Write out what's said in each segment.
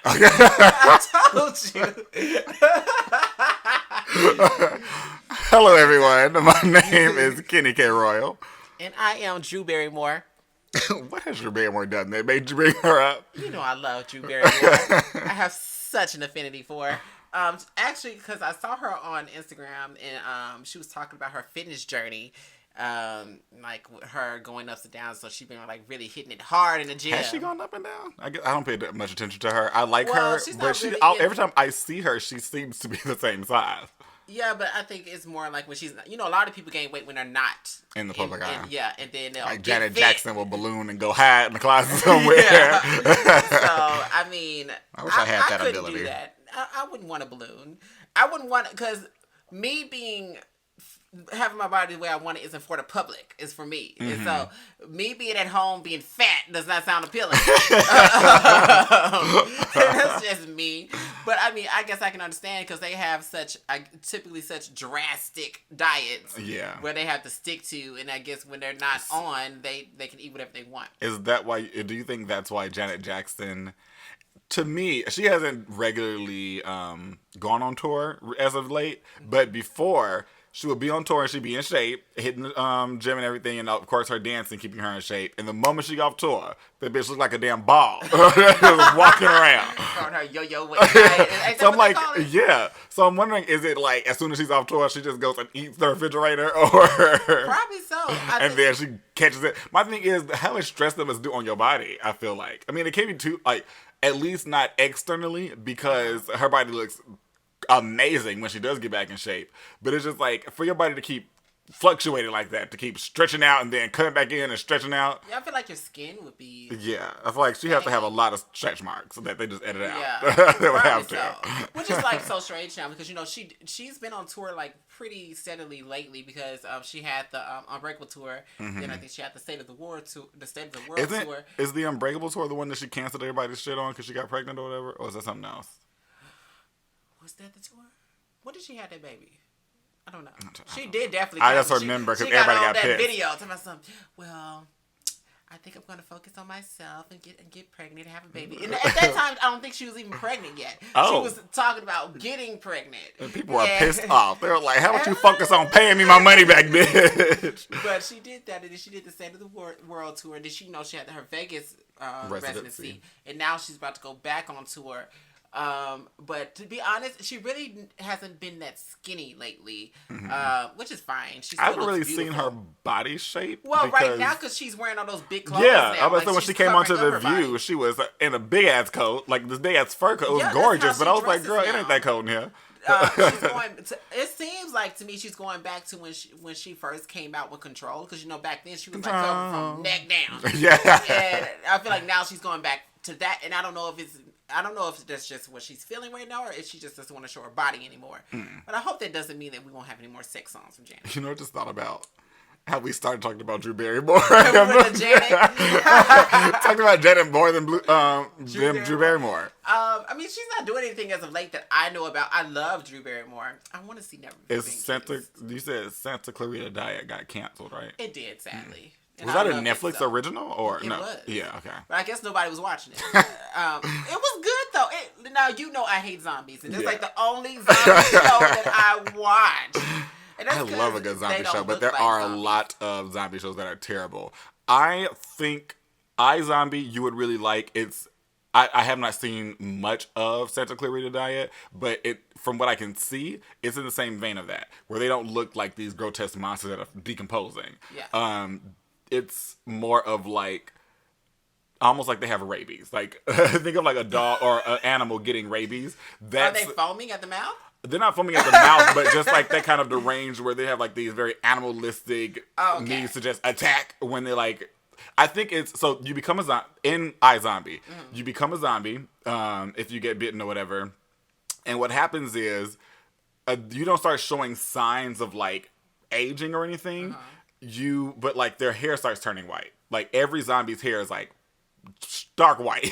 I told you. Hello, everyone. My name is Kenny K. Royal. And I am Drew Barrymore. What has Drew Barrymore done that made you bring her up? You know I love Drew Barrymore. I have such an affinity for her. Actually, because I saw her on Instagram and she was talking about her fitness journey. Like her going ups and downs, so she's been like really hitting it hard in the gym. Has she gone up and down? I don't pay that much attention to her. I like her, she's but not really every time I see her, she seems to be the same size. Yeah, but I think it's more like when she's, a lot of people gain weight when they're not in the public eye. Yeah, and then they'll like Janet Jackson will balloon and go hide in the closet somewhere. So I mean, I wish I had that couldn't ability. do that. I wouldn't want a balloon. I wouldn't want, because me having my body the way I want it isn't for the public. It's for me. Mm-hmm. And so me being at home being fat does not sound appealing. That's just me. But I mean, I guess I can understand because they have typically such drastic diets. Yeah. Where they have to stick to, and I guess when they're not on, they can eat whatever they want. Is that why? Do you think that's why Janet Jackson? To me, she hasn't regularly gone on tour as of late, but before, she would be on tour and she'd be in shape, hitting the gym and everything, and of course her dancing, keeping her in shape. And the moment she got off tour, that bitch looked like a damn ball. Just walking around. Throwing her yo-yo weight. So I'm like, yeah. So I'm wondering, is it like, as soon as she's off tour, she just goes and eats the refrigerator? Or probably so. And then she catches it. My thing is, how much stress that must do on your body, I feel like. I mean, it can't be too, like, at least not externally, because her body looks amazing when she does get back in shape. But it's just like, for your body to keep fluctuating like that, to keep stretching out and then cutting back in and stretching out. Yeah, I feel like your skin would be... Yeah, I feel like she has to have a lot of stretch marks so that they just edit out. Yeah, they would have to. So. Which is like so strange now, because she's been on tour like pretty steadily lately, because she had the Unbreakable tour, mm-hmm. Then I think she had the State of the World tour. Is the Unbreakable tour the one that she canceled everybody's shit on because she got pregnant or whatever, or is that something else? Was that the tour? When did she have that baby? I don't know. She did definitely. I just remember because everybody got pissed. Video to myself. Well, I think I'm going to focus on myself and get pregnant and have a baby. And at that time, I don't think she was even pregnant yet. Oh. She was talking about getting pregnant. And people were pissed off. They were like, "How about you focus on paying me my money back, bitch?" But she did that, and then she did the State of the World tour. And then she she had her Vegas residency, and now she's about to go back on tour. But to be honest, she really hasn't been that skinny lately, mm-hmm. Which is fine. I haven't really seen her body shape. Well, right now, because she's wearing all those big clothes. Yeah, now. I was saying when she came onto The View, she was in a big ass coat, like this big ass fur coat. It was gorgeous, but I was like, girl, it ain't that cold in here. It seems like to me she's going back to when she first came out with Control, because back then she was like covered from neck down. Yeah, and I feel like now she's going back to that, and I don't know if that's just what she's feeling right now, or if she just doesn't want to show her body anymore. But I hope that doesn't mean that we won't have any more sex songs from Janet. You know, I just thought about how we started talking about Drew Barrymore. Janet. Talking about Janet more than Drew Barrymore. I mean, she's not doing anything as of late that I know about. I love Drew Barrymore. I want to see Never. You said Santa Clarita Diet got canceled, right? It did, sadly. Was that a Netflix original or it no? Was. Yeah, okay. But I guess nobody was watching it. It was good though. Now I hate zombies, and it's like the only zombie show that I watch. I love a good zombie show, but there are a lot of zombie shows that are terrible. I think iZombie you would really like. I have not seen much of Santa Clarita Diet, but from what I can see, it's in the same vein of that, where they don't look like these grotesque monsters that are decomposing. Yeah. It's more of like, almost like they have rabies. Like, think of like a dog or an animal getting rabies. Are they foaming at the mouth? They're not foaming at the mouth, but just like that kind of deranged where they have like these very animalistic needs to just attack when they like. I think it's, so you become a zombie, in iZombie, you become a zombie if you get bitten or whatever. And what happens is you don't start showing signs of like aging or anything. But like their hair starts turning white. Like every zombie's hair is like stark white.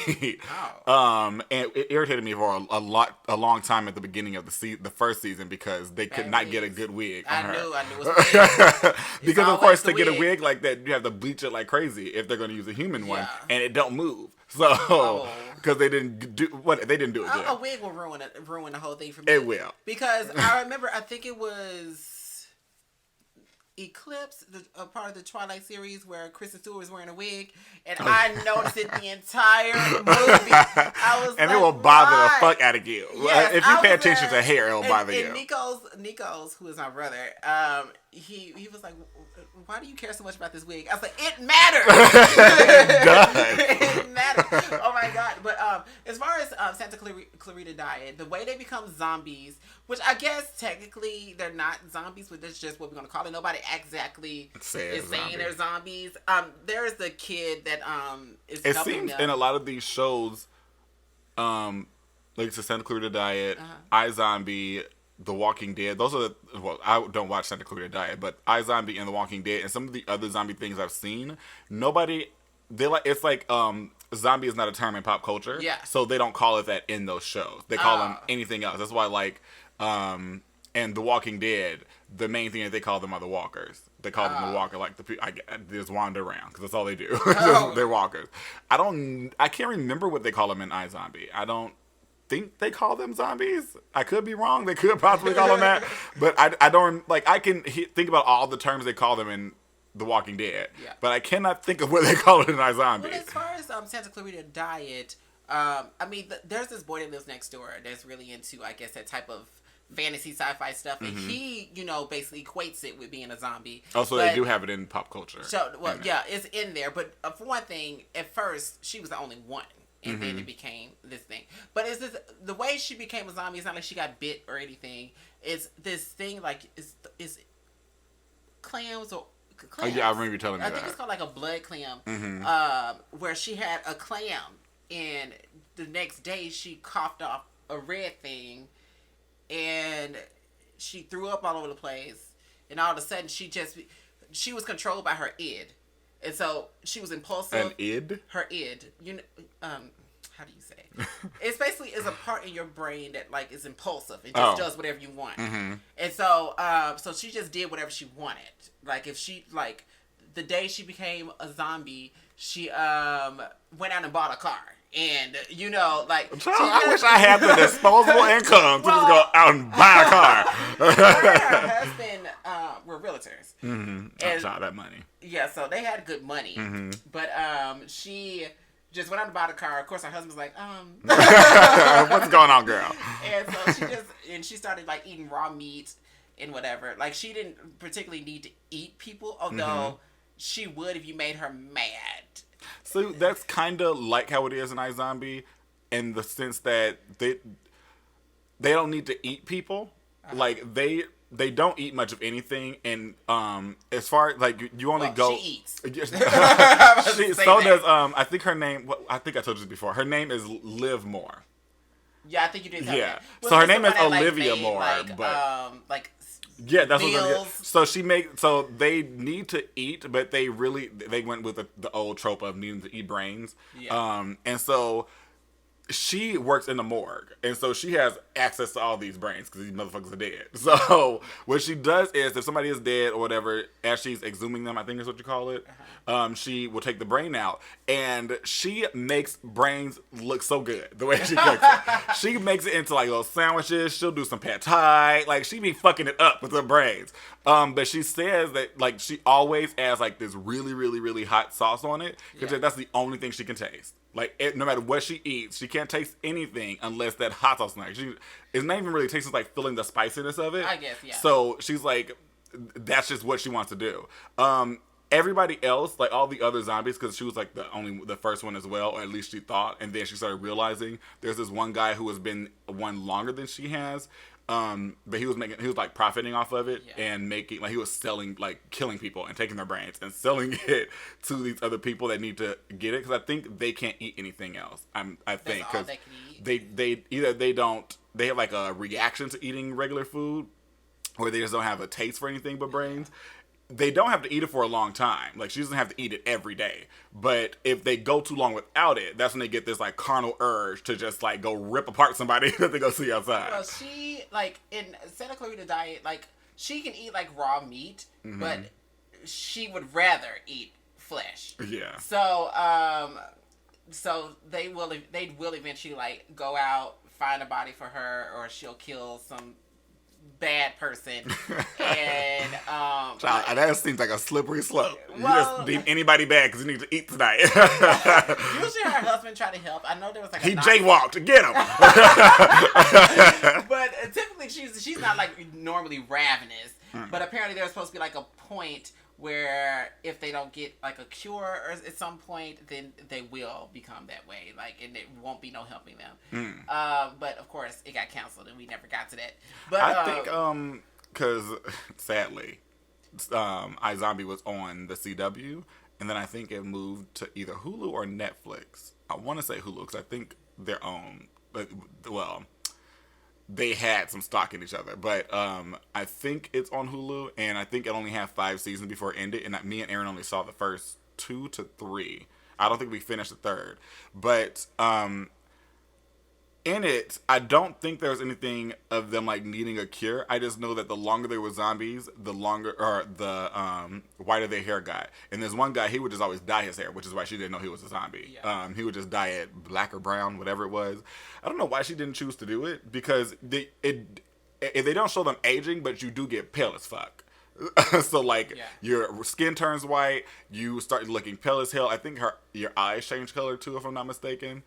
Oh. And it irritated me for a long time at the beginning of the first season because they could not get a good wig on her. I knew it was weird. Because of course to get a wig like that, you have to bleach it like crazy if they're going to use a human one, and it don't move. So because they didn't do it good. A wig will ruin the whole thing for me. It will, because I remember I think it was Eclipse, a part of the Twilight series where Kristen Stewart was wearing a wig, and I noticed it the entire movie. I was and like, it will bother the fuck out of you. Yes, if you pay attention to hair, it will bother you. Nico's, who is my brother, he was like, "Why do you care so much about this wig?" I was like, "It matters." It does. It matters. Oh my god! But as far as Santa Clarita Diet, the way they become zombies, which I guess technically they're not zombies, but that's just what we're gonna call it. Nobody exactly is saying they're zombies. There's the kid that is. It seems in a lot of these shows, like it's Santa Clarita Diet, iZombie, The Walking Dead. Those are I don't watch Santa Clarita Diet, but iZombie and The Walking Dead and some of the other zombie things I've seen. It's like zombie is not a term in pop culture. Yeah. So they don't call it that in those shows. They call them anything else. That's why and The Walking Dead, the main thing that they call them are the walkers. They call them the walker, like they just wander around because that's all they do. They're walkers. I can't remember what they call them in iZombie. I don't think they call them zombies. I could be wrong. They could possibly call them that, but I don't like. I can think about all the terms they call them in The Walking Dead, but I cannot think of what they call it in iZombie. Well, as far as Santa Clarita Diet, there's this boy that lives next door that's really into, I guess, that type of fantasy sci-fi stuff, and he, basically equates it with being a zombie. Oh, so they do have it in pop culture. So, it's in there. But for one thing, at first she was the only one, and then it became this thing. But the way she became a zombie? It's not like she got bit or anything. It's this thing like it's clams or. Clams. Oh yeah, I remember you telling me that. I think it's called like a blood clam, where she had a clam, and the next day she coughed off a red thing, and she threw up all over the place, and all of a sudden she was controlled by her id, and so she was impulsive. An id? Her id. How do you say? It's basically is a part in your brain that like is impulsive and just does whatever you want. And so so she just did whatever she wanted. Like if she like the day she became a zombie, she went out and bought a car. And I wish I had the disposable income to just go out and buy a car. Her and her husband were realtors. I saw that money. Yeah, so they had good money. But she just went out and bought a car. Of course, her husband's like, what's going on, girl? And so she started like eating raw meat and whatever. Like she didn't particularly need to eat people, although she would if you made her mad. So that's kind of like how it is in iZombie, in the sense that they don't need to eat people. Like they don't eat much of anything, and as far as like you only go. She eats. Does I think her name. I think I told you this before. Her name is Liv Moore. Yeah, I think you did. Yeah. So her name is Olivia Moore, but yeah, that's what. So they need to eat, but they went with the old trope of needing to eat brains. Yeah. And so she works in the morgue, and so she has access to all these brains because these motherfuckers are dead. So what she does is, if somebody is dead or whatever, as she's exhuming them, I think is what you call it, she will take the brain out, and she makes brains look so good the way she cooks it. She makes it into like little sandwiches. She'll do some pad thai. Like she be fucking it up with her brains. But she says that like she always adds like this really, really, really hot sauce on it because that's the only thing she can taste. Like, no matter what she eats, she can't taste anything unless that hot sauce. It's not even really tasting like feeling the spiciness of it. I guess, yeah. So she's like, that's just what she wants to do. Everybody else, like all the other zombies, because she was like the first one as well, or at least she thought, and then she started realizing there's this one guy who has been one longer than she has. But he was like profiting off of it and making like he was selling like killing people and taking their brains and selling it to these other people that need to get it because I think they can't eat anything else. I think because they have like a reaction to eating regular food or they just don't have a taste for anything but brains. they don't have to eat it for a long time. Like, she doesn't have to eat it every day. But if they go too long without it, that's when they get this, like, carnal urge to just, like, go rip apart somebody that they go see outside. Well, she, like, in Santa Clarita Diet, like, she can eat, like, raw meat, but she would rather eat flesh. Yeah. So they will eventually, like, go out, find a body for her, or she'll kill some bad person. And Child, that seems like a slippery slope. Well, you just deem anybody bad because you need to eat tonight. Usually her husband tried to help. I know there was like he jaywalked. Get him. But typically she's not like normally ravenous. But apparently there's supposed to be like a point where if they don't get like a cure or at some point, then they will become that way. Like, and it won't be no helping them. But of course it got canceled and we never got to that. But I think because sadly, iZombie was on the CW, and then I think it moved to either Hulu or Netflix. I want to say Hulu because I think their own. Well, they had some stock in each other, but I think it's on Hulu, and I think it only had 5 seasons before it ended, and me and Aaron only saw the first 2 to 3. I don't think we finished the third, but in it, I don't think there was anything of them like needing a cure. I just know that the longer they were zombies, the whiter their hair got. And there's one guy, he would just always dye his hair, which is why she didn't know he was a zombie. Yeah. He would just dye it black or brown, whatever it was. I don't know why she didn't choose to do it, because they don't show them aging, but you do get pale as fuck. So like your skin turns white, you start looking pale as hell. I think your eyes change color too, if I'm not mistaken.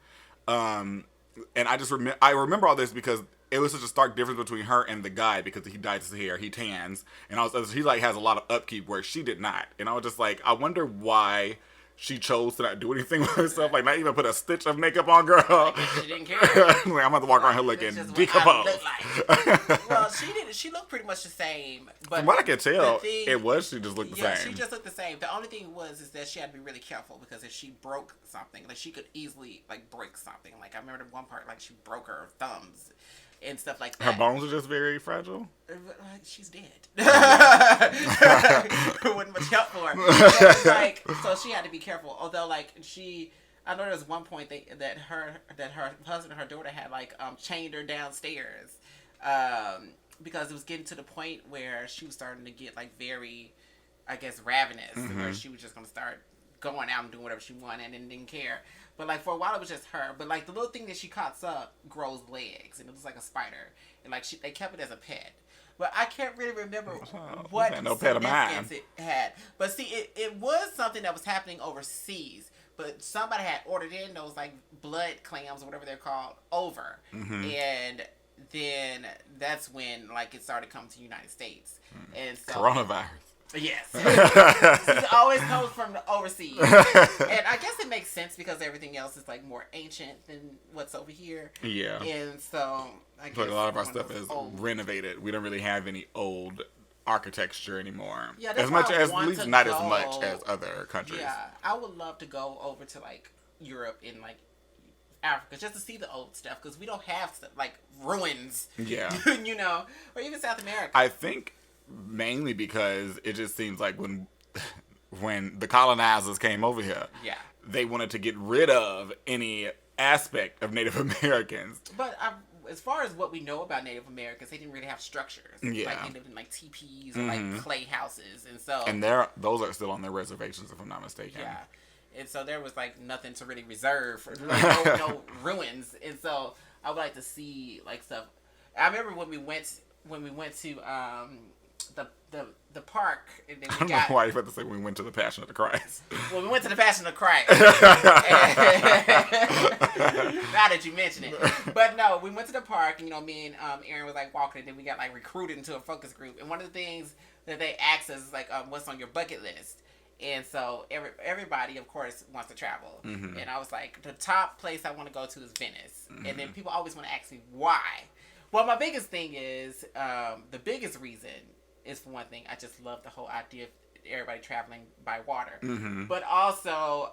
And I just remember all this because it was such a stark difference between her and the guy, because he dyes his hair, he tans, and he like has a lot of upkeep where she did not. And I was just like, I wonder why she chose to not do anything with herself, like not even put a stitch of makeup on, girl. Like, she didn't care. Like, I'm about to walk around here looking decomposed. Well, she looked pretty much the same. But from what I could tell, she just looked the same. Yeah, she just looked the same. The only thing is that she had to be really careful, because if she broke something, like she could easily like break something. Like I remember the one part, like she broke her thumbs and stuff like that. Her bones are just very fragile. She's dead. Wasn't much help for her. Like, so she had to be careful. Although, like I know there was one point that her husband and her daughter had like chained her downstairs, because it was getting to the point where she was starting to get like very, I guess, ravenous, where she was just gonna start going out and doing whatever she wanted and didn't care. But like for a while it was just her. But like the little thing that she cuts up grows legs, and it was like a spider, and like they kept it as a pet. But I can't really remember what significance it had. But see, it was something that was happening overseas. But somebody had ordered in those like blood clams or whatever they're called over, and then that's when like it started coming to the United States. And so coronavirus. Yes. It always comes from the overseas. And I guess it makes sense because everything else is like more ancient than what's over here. Yeah. And so I guess a lot of our stuff is renovated. We don't really have any old architecture anymore. Yeah, as much as at least not as much as other countries. Yeah. I would love to go over to like Europe and like Africa just to see the old stuff, because we don't have like ruins. Yeah. You know, or even South America. I think mainly because it just seems like when the colonizers came over here, they wanted to get rid of any aspect of Native Americans. But as far as what we know about Native Americans, they didn't really have structures. Yeah. Like they lived in like teepees or like clay houses, and those are still on their reservations, if I'm not mistaken. Yeah. And so there was like nothing to really reserve for like, no ruins. And so I would like to see like stuff. I remember when we went to the park, and then I don't know why you about to say we went to the Passion of the Christ. Well, we went to the Passion of Christ. Now that you mention it. But no, we went to the park, and me and Aaron was like walking, and then we got like recruited into a focus group. And one of the things that they asked us is like, what's on your bucket list? And so everybody, of course, wants to travel. And I was like, the top place I want to go to is Venice. And then people always want to ask me why. Well, my biggest thing is, the biggest reason is, for one thing, I just love the whole idea of everybody traveling by water, mm-hmm. but also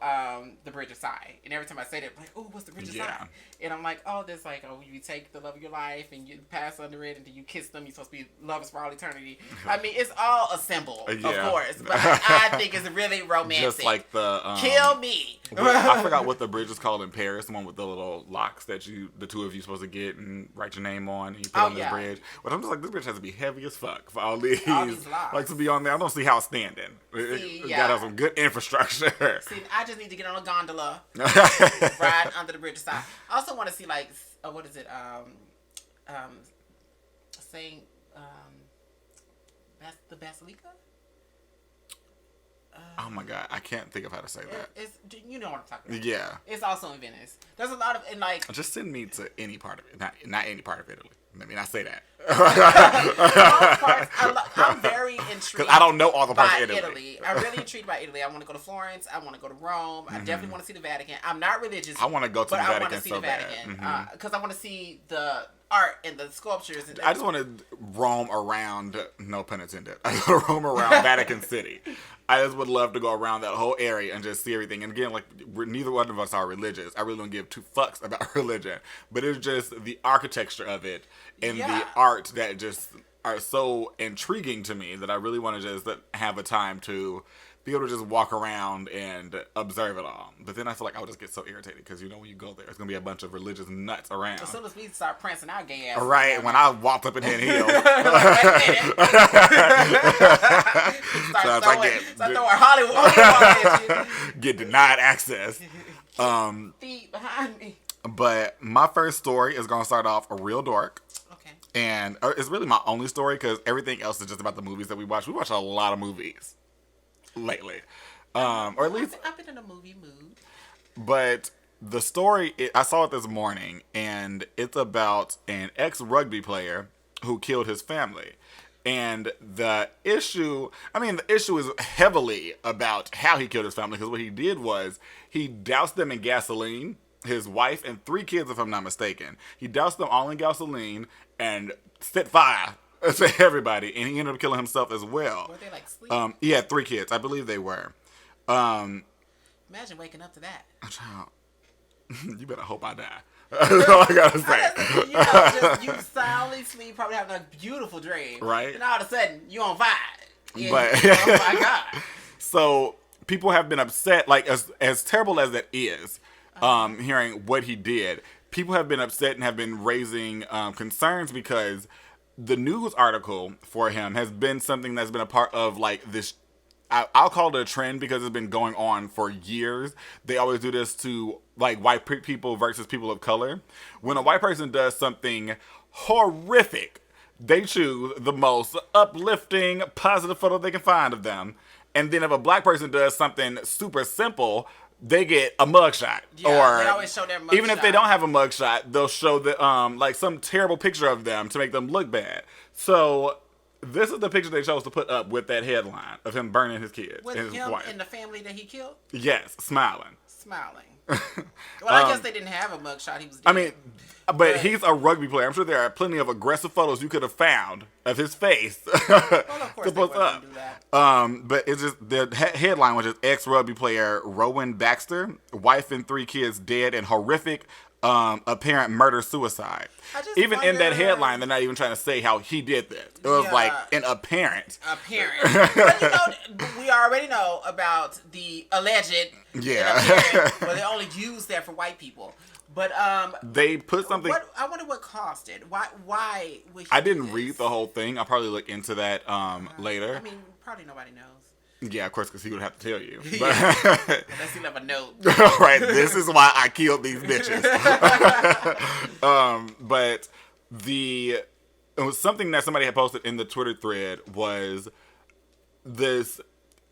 the Bridge of Sighs. And every time I say that, I'm like, oh, what's the Bridge of Sighs? And I'm like, oh, there's like, oh, you take the love of your life and you pass under it and then you kiss them. You're supposed to be lovers for all eternity. I mean, it's all a symbol, of course, but I think it's really romantic. Just like the kill me. I forgot what the bridge is called in Paris. The one with the little locks that the two of you supposed to get and write your name on and you put on the bridge. But I'm just like, this bridge has to be heavy as fuck for all these locks. Like to be on there. I don't see how it's standing. It got to have some good infrastructure. See, I just need to get on a gondola, ride under the Bridge of Sighs. I also want to see like, what is it? Saying, the Basilica. Oh my god, I can't think of how to say that. It's, you know what I'm talking about. Yeah. It's also in Venice. There's a lot of, and like... Just send me to any part of it. Not any part of Italy. Let me not say that. I'm very intrigued. Because I don't know all the parts of Italy. I'm really intrigued by Italy. I want to go to Florence. I want to go to Rome. I definitely want to see the Vatican. I'm not religious. I want to go to the Vatican. I want to see the Vatican because I want to see the art and the sculptures. And I just want to roam around. No pun intended. I want to roam around Vatican City. I just would love to go around that whole area and just see everything. And again, like neither one of us are religious. I really don't give two fucks about religion. But it's just the architecture of it and the art that just are so intriguing to me that I really want to just have a time to be able to just walk around and observe it all. But then I feel like I would just get so irritated because, you know, when you go there, it's going to be a bunch of religious nuts around. As soon as we start prancing our gay ass. Right, when I walked up in here and healed. Start throwing Hollywood at you. Get denied access. Feet behind me. But my first story is going to start off real dark. Okay. And it's really my only story because everything else is just about the movies that we watch. We watch a lot of movies lately. Or at least I've been in a movie mood. But the story, I saw it this morning, and it's about an ex-rugby player who killed his family. And the issue is heavily about how he killed his family, because what he did was he doused them in gasoline, his wife and 3 kids, if I'm not mistaken. He doused them all in gasoline and set fire to everybody, and he ended up killing himself as well. Were they like sleeping? He had 3 kids, I believe they were. Imagine waking up to that. Child, you better hope I die. That's all I gotta say. You soundly sleep, probably having a beautiful dream, right? And all of a sudden, you on fire. But oh my god! So people have been upset, like as terrible as that is, hearing what he did. People have been upset and have been raising concerns because the news article for him has been something that's been a part of like this. I'll call it a trend because it's been going on for years. They always do this to like white people versus people of color. When a white person does something horrific, they choose the most uplifting, positive photo they can find of them. And then if a black person does something super simple, they get a mugshot. Yeah, or they always show their mugshot. Even if they don't have a mugshot, they'll show the like some terrible picture of them to make them look bad. So this is the picture they chose to put up with that headline of him burning his kids with and his him wife. And the family that he killed? Yes, smiling. Well, I guess they didn't have a mugshot. He was dead. I mean, but he's a rugby player. I'm sure there are plenty of aggressive photos you could have found of his face. Well, of course they wouldn't do that. But it's just the headline was just ex-rugby player Rowan Baxter, wife and 3 kids dead in horrific apparent murder-suicide. Even in that headline, they're not even trying to say how he did this. It was like an apparent. But you know, we already know about the alleged. Yeah. Well, they only use that for white people. But they put something. I wonder what caused it. Why would he I didn't read the whole thing. I'll probably look into that later. I mean, probably nobody knows. Yeah, of course, because he would have to tell you. But unless he left a note. Right, this is why I killed these bitches. But it was something that somebody had posted in the Twitter thread was this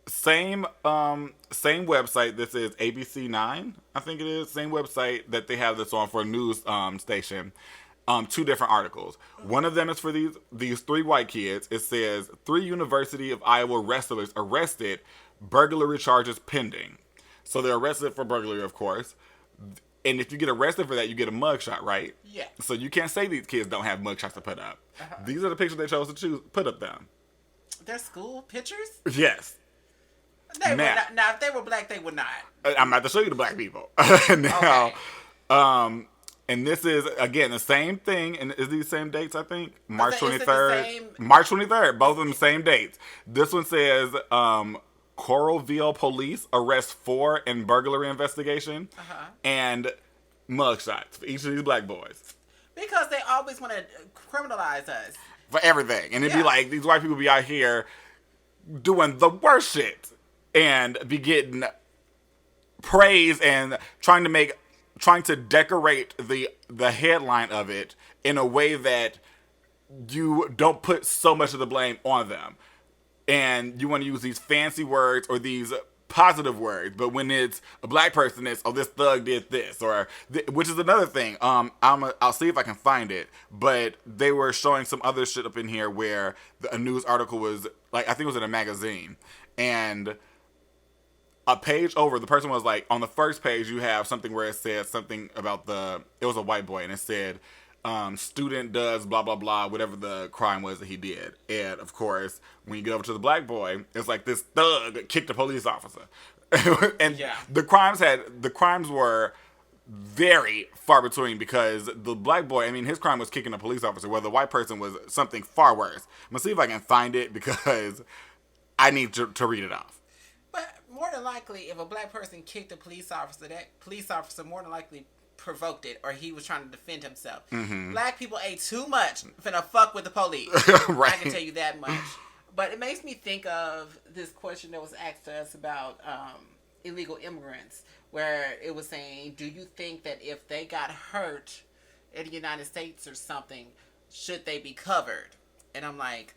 same website. This is ABC9, I think it is. Same website that they have this on for a news station. 2 different articles. One of them is for these 3 white kids. It says 3 University of Iowa wrestlers arrested, burglary charges pending. So they're arrested for burglary, of course. And if you get arrested for that, you get a mugshot, right? Yeah. So you can't say these kids don't have mugshots to put up. These are the pictures they chose to put up them. They're school pictures? Yes. They would not. Now, if they were black, they would not. I'm about to show you the black people. Now, okay. And this is, again, the same thing. And is these same dates, I think? March 23rd. March 23rd. Both of them same dates. This one says, Coralville police arrest 4 in burglary investigation. And mugshots for each of these black boys. Because they always want to criminalize us. For everything. And it'd be like, these white people be out here doing the worst shit. And be getting praise and trying to decorate the headline of it in a way that you don't put so much of the blame on them. And you want to use these fancy words or these positive words, but when it's a black person, it's, oh, this thug did this, or which is another thing. I'll see if I can find it, but they were showing some other shit up in here where a news article was, like, I think it was in a magazine, and a page over, the person was like, on the first page, you have something where it said something about it was a white boy, and it said, student does blah, blah, blah, whatever the crime was that he did. And, of course, when you get over to the black boy, it's like this thug kicked a police officer. And the crimes were very far between, because the black boy, I mean, his crime was kicking a police officer, where the white person was something far worse. I'm going to see if I can find it, because I need to read it off. But more than likely, if a black person kicked a police officer, that police officer more than likely provoked it, or he was trying to defend himself. Black people ain't too much finna fuck with the police. Right. I can tell you that much. But it makes me think of this question that was asked to us about illegal immigrants, where it was saying, do you think that if they got hurt in the United States or something, should they be covered? And I'm like,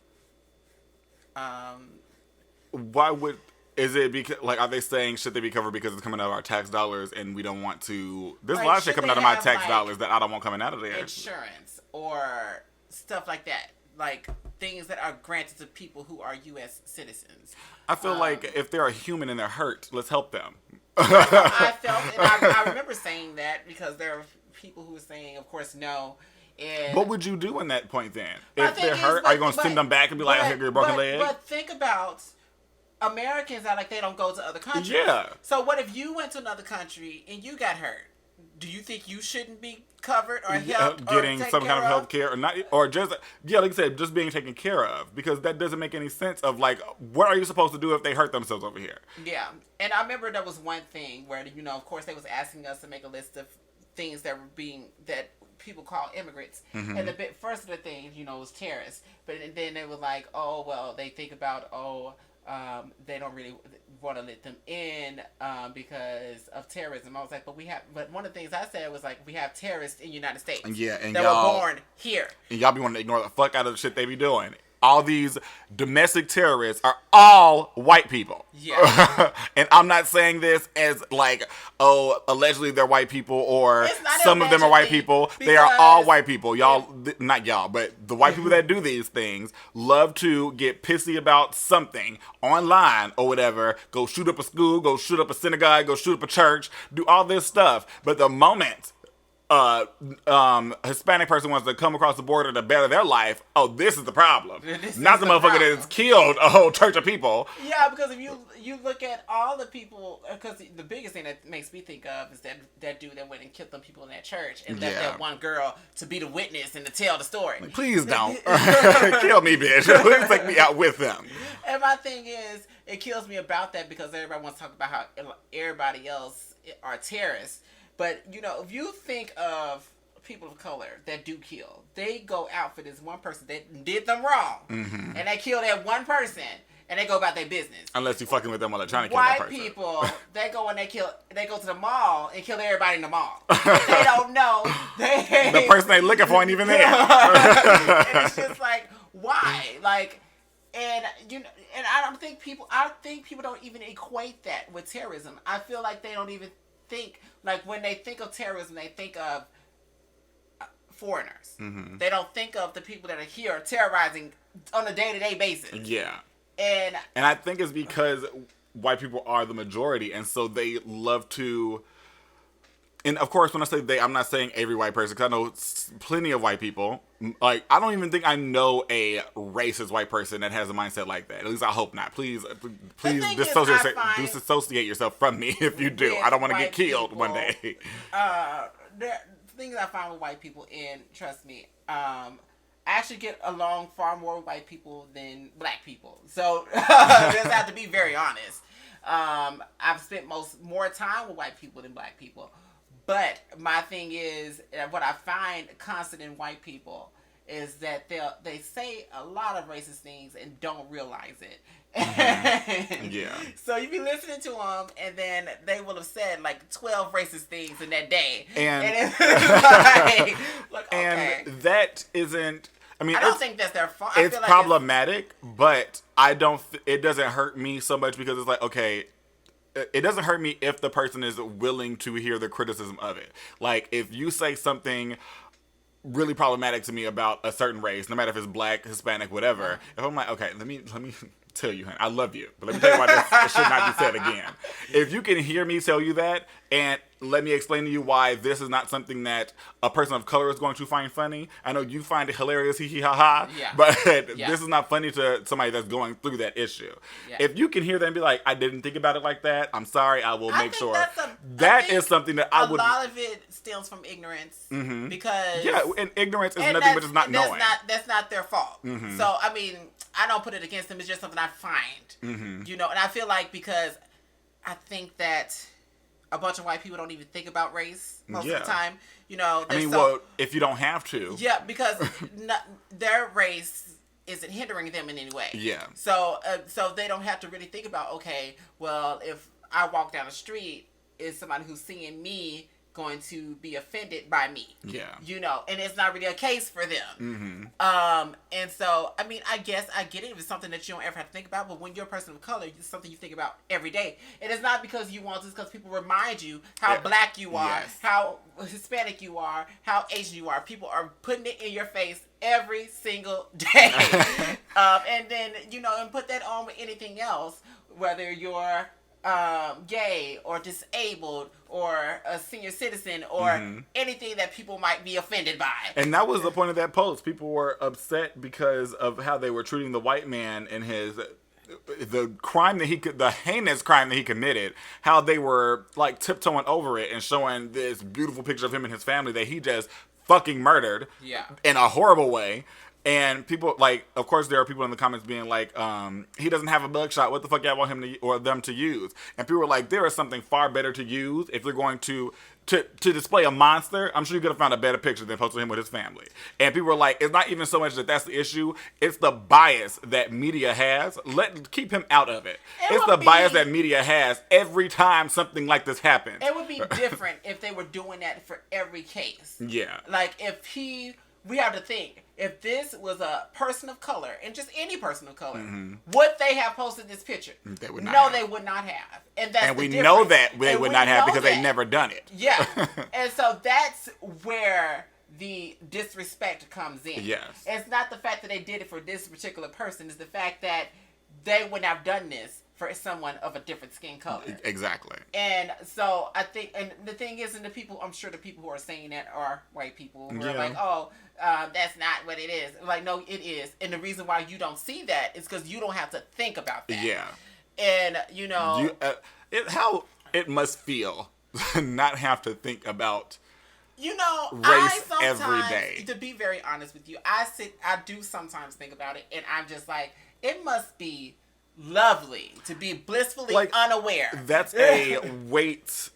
why would... Is it because, like, are they saying should they be covered because it's coming out of our tax dollars and we don't want to... There's a lot of shit coming out of my tax dollars that I don't want coming out of there. Insurance or stuff like that. Like, things that are granted to people who are U.S. citizens. I feel like if they're a human and they're hurt, let's help them. I felt, and I remember saying that, because there are people who were saying, of course, no. And what would you do in that point then? If they're hurt, are you going to send them back and be like, I hear your broken leg? But think about... Americans are like, they don't go to other countries. Yeah. So what if you went to another country and you got hurt? Do you think you shouldn't be covered or helped, getting or some kind of health care, or not, or just like I said, just being taken care of? Because that doesn't make any sense. Of like, what are you supposed to do if they hurt themselves over here? Yeah, and I remember there was one thing where, you know, of course, they was asking us to make a list of things that people call immigrants, and the first of the things, you know, was terrorists. But then they were like, oh well, they think about they don't really want to let them in because of terrorism. I was like, but one of the things I said was like, we have terrorists in the United States. Yeah, and that were born here. And y'all be wanting to ignore the fuck out of the shit they be doing. All these domestic terrorists are all white people. Yeah. And I'm not saying this as like, oh, allegedly they're white people, or some of them are white people. They are all white people. Y'all, not y'all, but the white people that do these things love to get pissy about something online or whatever. Go shoot up a school, go shoot up a synagogue, go shoot up a church, do all this stuff. But the moment Hispanic person wants to come across the border to better their life, oh, this is the problem. Not the motherfucker that's killed a whole church of people. Yeah, because if you look at all the people, because the biggest thing that makes me think of is that dude that went and killed them people in that church and left that one girl to be the witness and to tell the story. Like, please don't. Kill me, bitch. Please take me out with them. And my thing is, it kills me about that, because everybody wants to talk about how everybody else are terrorists. But, you know, if you think of people of color that do kill, they go out for this one person that did them wrong. And they kill that one person, and they go about their business. Unless you fucking with them while they're trying to kill that person. White people, they go to the mall and kill everybody in the mall. They don't know. The person they looking for ain't even there. And it's just like, why? Like, and you know, and I think people don't even equate that with terrorism. I feel like they don't even think, like, when they think of terrorism, they think of foreigners. They don't think of the people that are here terrorizing on a day-to-day basis. Yeah. And I think it's because white people are the majority, and so they love to... And of course, when I say they, I'm not saying every white person, because I know plenty of white people. Like, I don't even think I know a racist white person that has a mindset like that. At least I hope not. Please disassociate yourself from me if you do. I don't want to get killed one day. The things I find with white people, and trust me, I actually get along far more with white people than black people. So, just have to be very honest. I've spent more time with white people than black people. But my thing is, what I find constant in white people is that they say a lot of racist things and don't realize it. Yeah. So you be listening to them, and then they will have said like 12 racist things in that day, and it's like okay. And that isn't. I mean, I don't think that's their fault. It's problematic, but I don't. It doesn't hurt me so much because it's like, okay. It doesn't hurt me if the person is willing to hear the criticism of it. Like, if you say something really problematic to me about a certain race, no matter if it's black, Hispanic, whatever, if I'm like, okay, let me tell you, honey, I love you, but let me tell you why this should not be said again. If you can hear me tell you that, and let me explain to you why this is not something that a person of color is going to find funny. I know you find it hilarious, hee hee ha ha, but this is not funny to somebody that's going through that issue. Yeah. If you can hear that and be like, I didn't think about it like that, I'm sorry, I will make sure. That is something that I would... A lot of it stems from ignorance, because... Yeah, and ignorance is nothing but just not knowing. That's not their fault. So, I mean, I don't put it against them, it's just something I find. You know, and I feel like because I think that a bunch of white people don't even think about race most of the time. You know, I mean, well, if you don't have to. Yeah, because their race isn't hindering them in any way. Yeah. So they don't have to really think about, okay, well, if I walk down the street, is somebody who's seeing me going to be offended by me? Yeah. You know, and it's not really a case for them. And so, I mean, I guess I get it if it's something that you don't ever have to think about, but when you're a person of color, it's something you think about every day. And it's not because you want to, it's because people remind you how black you are, how Hispanic you are, how Asian you are. People are putting it in your face every single day. And then, you know, and put that on with anything else, whether you're gay or disabled or a senior citizen or anything that people might be offended by. And that was the point of that post. People were upset because of how they were treating the white man and the heinous crime that he committed, how they were like tiptoeing over it and showing this beautiful picture of him and his family that he just fucking murdered in a horrible way. And people, like, of course, there are people in the comments being like, he doesn't have a mugshot. What the fuck y'all want him to, or them to use? And people were like, there is something far better to use if you're going to display a monster. I'm sure you could have found a better picture than posting him with his family. And people were like, it's not even so much that that's the issue. It's the bias that media has. Keep him out of it. It's the bias that media has every time something like this happens. It would be different if they were doing that for every case. Yeah. Like, we have to think, if this was a person of color, and just any person of color, would they have posted this picture? They would not. No, they would not have. And we know that they would not have because they've never done it. Yeah. And so that's where the disrespect comes in. Yes. It's not the fact that they did it for this particular person. It's the fact that they wouldn't have done this for someone of a different skin color. Exactly. And so I think, and the thing is, I'm sure the people who are saying that are white people who are like, oh, that's not what it is. Like, no, it is. And the reason why you don't see that is because you don't have to think about that. Yeah. And, you know. How it must feel not have to think about race every day. To be very honest with you, I do sometimes think about it, and I'm just like, it must be lovely to be blissfully unaware. That's a weight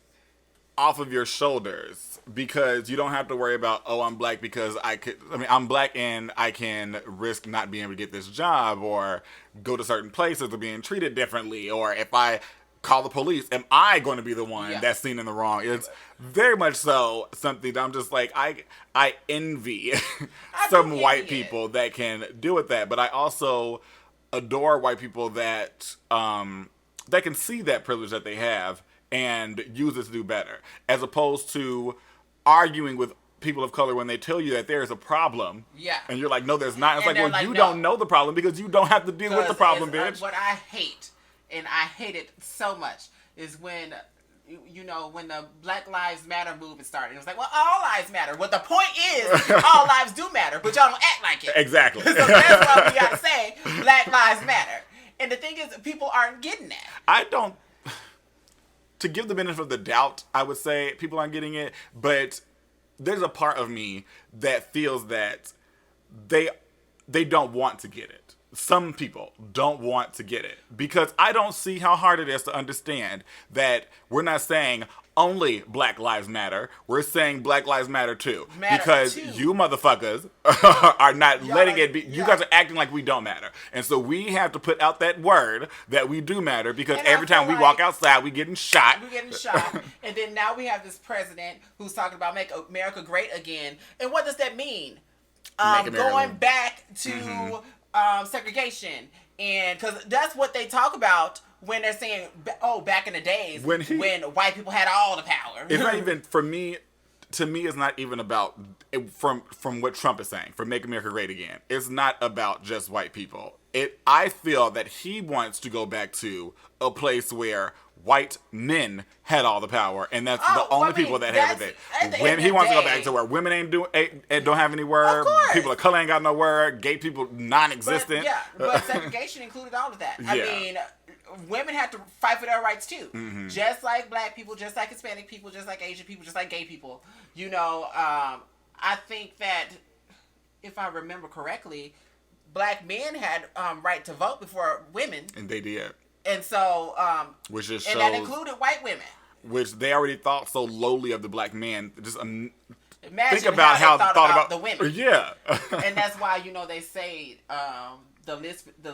off of your shoulders because you don't have to worry about, oh, I'm black because I'm black and I can risk not being able to get this job or go to certain places or being treated differently, or if I call the police, am I going to be the one that's seen in the wrong? It's very much so something that I'm just like, I envy some white people that can deal with that, but I also adore white people that can see that privilege that they have and use it to do better, as opposed to arguing with people of color when they tell you that there is a problem. Yeah. And you're like, no, there's not. It's like, well, you don't know the problem because you don't have to deal with the problem, bitch. What I hate, and I hate it so much, is when you know, when the Black Lives Matter movement started, it was like, well, all lives matter. Well, the point is, all lives do matter, but y'all don't act like it. Exactly. So that's why we gotta say Black Lives Matter. And the thing is, people aren't getting that. I don't. To give the benefit of the doubt, I would say people aren't getting it, but there's a part of me that feels that they don't want to get it. Some people don't want to get it because I don't see how hard it is to understand that we're not saying only Black Lives Matter. We're saying Black Lives Matter too. Because you motherfuckers are not letting it be. You guys are acting like we don't matter. And so we have to put out that word that we do matter because every time we walk outside, we getting shot. We're getting shot. And then now we have this president who's talking about make America great again. And what does that mean? Going back to segregation. And because that's what they talk about when they're saying, oh, back in the days when white people had all the power. It's not even, for me, to me, it's not even about, from what Trump is saying, for Make America Great Again. It's not about just white people. I feel that he wants to go back to a place where white men had all the power, and that's the only people that have it. When he wants to go back to where women don't have any word, people of color ain't got no word, gay people non-existent. But segregation included all of that. I mean, women had to fight for their rights too, just like black people, just like Hispanic people, just like Asian people, just like gay people. You know, I think that if I remember correctly, black men had right to vote before women, and they did. And so, which just and that included white women, which they already thought so lowly of the black man. Just imagine think about how they thought about the women. Yeah, and that's why they say the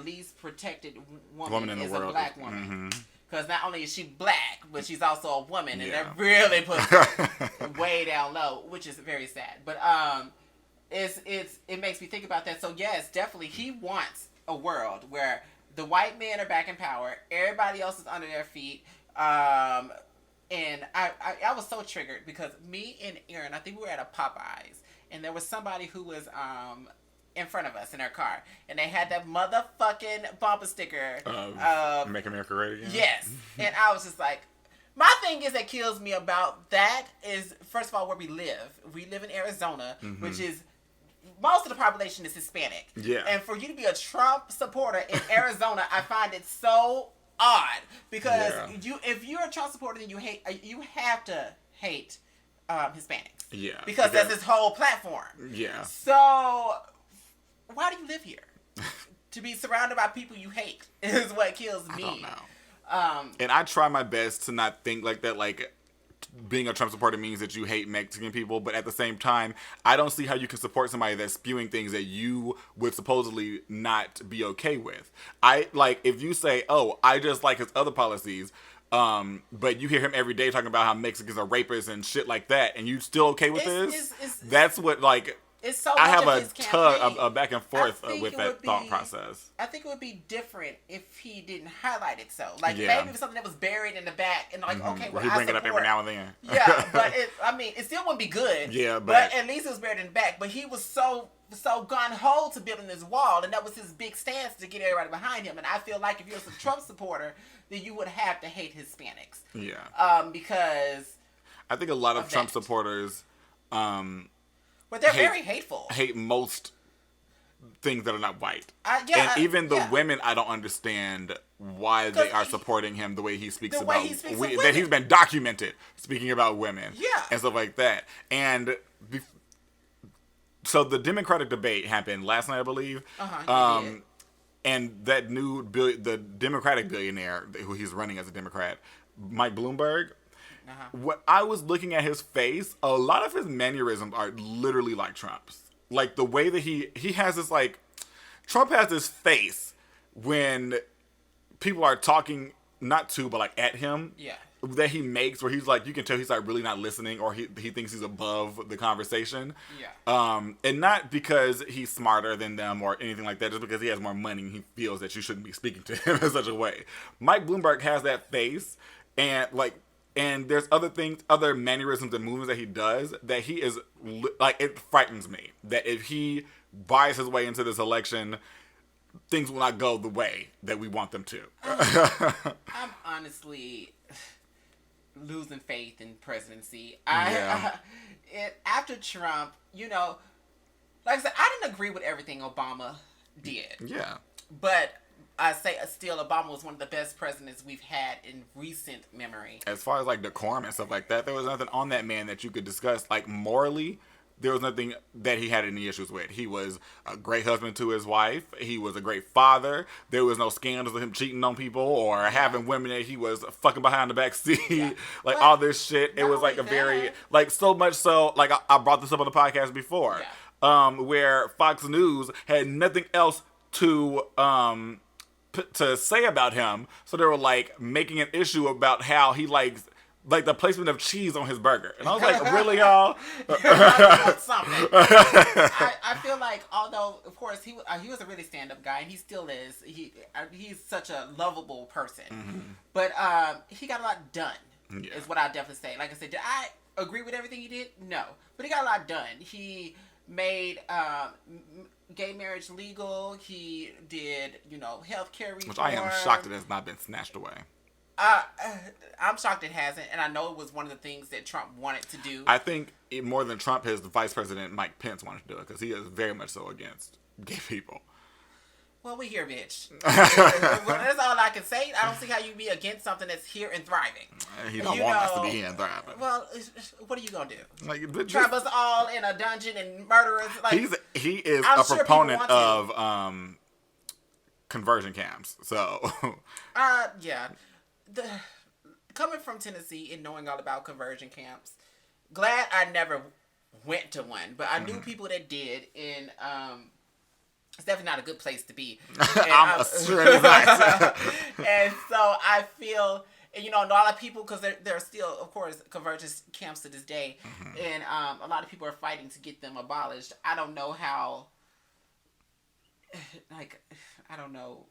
least protected woman in the is world. A black woman. Because not only is she black, but she's also a woman, and that really puts her way down low, which is very sad. But it makes me think about that. So yes, definitely, he wants a world where the white men are back in power, everybody else is under their feet. And I was so triggered because me and Aaron, I think we were at a Popeyes, and there was somebody who was in front of us in their car, and they had that motherfucking bumper sticker. Make America Great Again. Yes. And I was just like, my thing is that kills me about that is, first of all, where we live. We live in Arizona, which is, most of the population is Hispanic. Yeah. And for you to be a Trump supporter in Arizona, I find it so odd because if you're a Trump supporter, then you have to hate Hispanics. Yeah. Because that's his whole platform. Yeah. So why do you live here? To be surrounded by people you hate is what kills me. I don't know. And I try my best to not think like that, like being a Trump supporter means that you hate Mexican people, but at the same time, I don't see how you can support somebody that's spewing things that you would supposedly not be okay with. If you say, oh, I just like his other policies, but you hear him every day talking about how Mexicans are rapists and shit like that, and you still okay with this? That's what, it's so I have a tug, a back and forth with that thought process. I think it would be different if he didn't highlight it so. Maybe it was something that was buried in the back and okay, well, he bring it up every now and then. Yeah, but it still wouldn't be good. Yeah, but at least it was buried in the back. But he was so gun-ho to building this wall, and that was his big stance to get everybody behind him. And I feel like if you're a Trump supporter, then you would have to hate Hispanics. Yeah. Because I think a lot of Trump supporters but they're very hateful. Hate most things that are not white. And even the women, I don't understand why they are supporting him the way he speaks about that he's been documented speaking about women. And stuff like that. And so the Democratic debate happened last night, I believe. And that the Democratic billionaire who he's running as a Democrat, Mike Bloomberg. What I was looking at his face, a lot of his mannerisms are literally like Trump's. Like the way that he has this Trump has this face when people are talking not to but at him. Yeah. That he makes where he's you can tell he's really not listening or he thinks he's above the conversation. Yeah. And not because he's smarter than them or anything like that, just because he has more money and he feels that you shouldn't be speaking to him in such a way. Mike Bloomberg has that face and there's other mannerisms and movements that he does that he is it frightens me that if he buys his way into this election, things will not go the way that we want them to. I'm honestly, losing faith in presidency. After Trump, like I said, I didn't agree with everything Obama did. Yeah. But I say still, Obama was one of the best presidents we've had in recent memory. As far as like decorum and stuff like that, there was nothing on that man that you could discuss. Like morally, there was nothing that he had any issues with. He was a great husband to his wife. He was a great father. There was no scandals of him cheating on people or having women that he was fucking behind the back seat. Yeah. Like, but all this shit. It was like a very, like, so much so, like, I brought this up on the podcast before, where Fox News had nothing else to say about him. So they were, like, making an issue about how he likes, like, the placement of cheese on his burger. And I was like, really, y'all? Something. I feel like, although, of course, he was a really stand-up guy, and he still is. He's such a lovable person. Mm-hmm. But he got a lot done, is what I definitely say. Like I said, did I agree with everything he did? No. But he got a lot done. He made gay marriage legal. He did, health care reform. Which I am shocked it has not been snatched away. I'm shocked it hasn't, and I know it was one of the things that Trump wanted to do. I think more than Trump, his Vice President Mike Pence wanted to do it because he is very much so against gay people. Well, we here, bitch. Well, that's all I can say. I don't see how you be against something that's here and thriving. He don't want us to be here and thriving. Well, what are you gonna do? Like, trap us all in a dungeon and murder us? Like, he is a proponent of conversion camps. So, yeah. Coming from Tennessee and knowing all about conversion camps, glad I never went to one, but I knew people that did, and it's definitely not a good place to be. I'm sure it's not. And so I feel, and a lot of people, because there are still, of course, conversion camps to this day, and a lot of people are fighting to get them abolished. I don't know how, I don't know.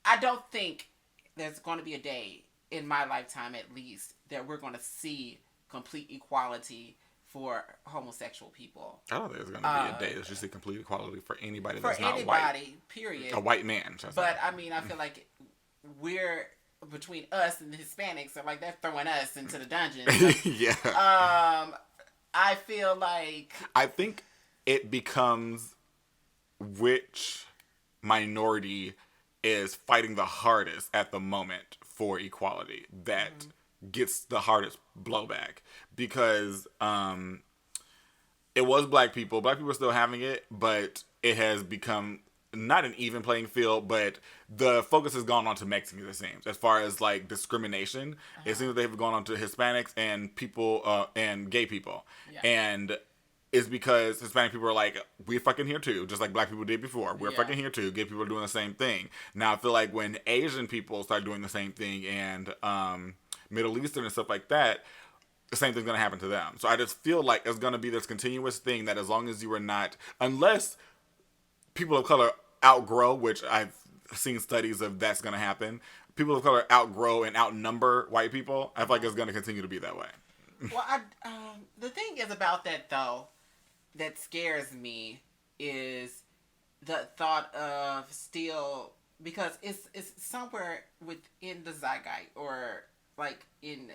I don't think there's going to be a day in my lifetime, at least, that we're going to see complete equality for homosexual people. I don't think there's going to be a day that you see complete equality for anybody that's not white. For anybody, period. A white man. But, I mean, I feel like we're, between us and the Hispanics, are like, they're throwing us into the dungeon. Yeah. I feel like... I think it becomes which minority is fighting the hardest at the moment for equality that gets the hardest blowback, because it was black people are still having it, but it has become not an even playing field, but the focus has gone on to Mexicans, it seems, as far as like discrimination. It seems that they've gone on to Hispanics and people and gay people, and is because Hispanic people are like, we're fucking here too, just like black people did before. We're fucking here too. Gay people are doing the same thing. Now I feel like when Asian people start doing the same thing, and Middle Eastern and stuff like that, the same thing's going to happen to them. So I just feel like it's going to be this continuous thing that as long as you are not, unless people of color outgrow, which I've seen studies of that's going to happen, people of color outgrow and outnumber white people, I feel like it's going to continue to be that way. Well, the thing is about that, though, that scares me is the thought of still, because it's somewhere within the zeitgeist, or like in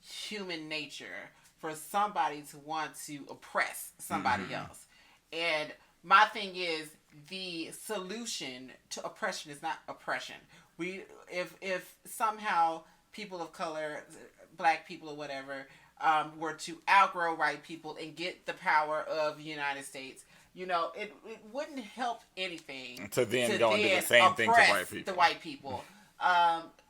human nature, for somebody to want to oppress somebody else. And my thing is, the solution to oppression is not oppression. If somehow people of color, black people or whatever, were to outgrow white people and get the power of the United States, it wouldn't help anything to then go and do the same thing to white people. The white people.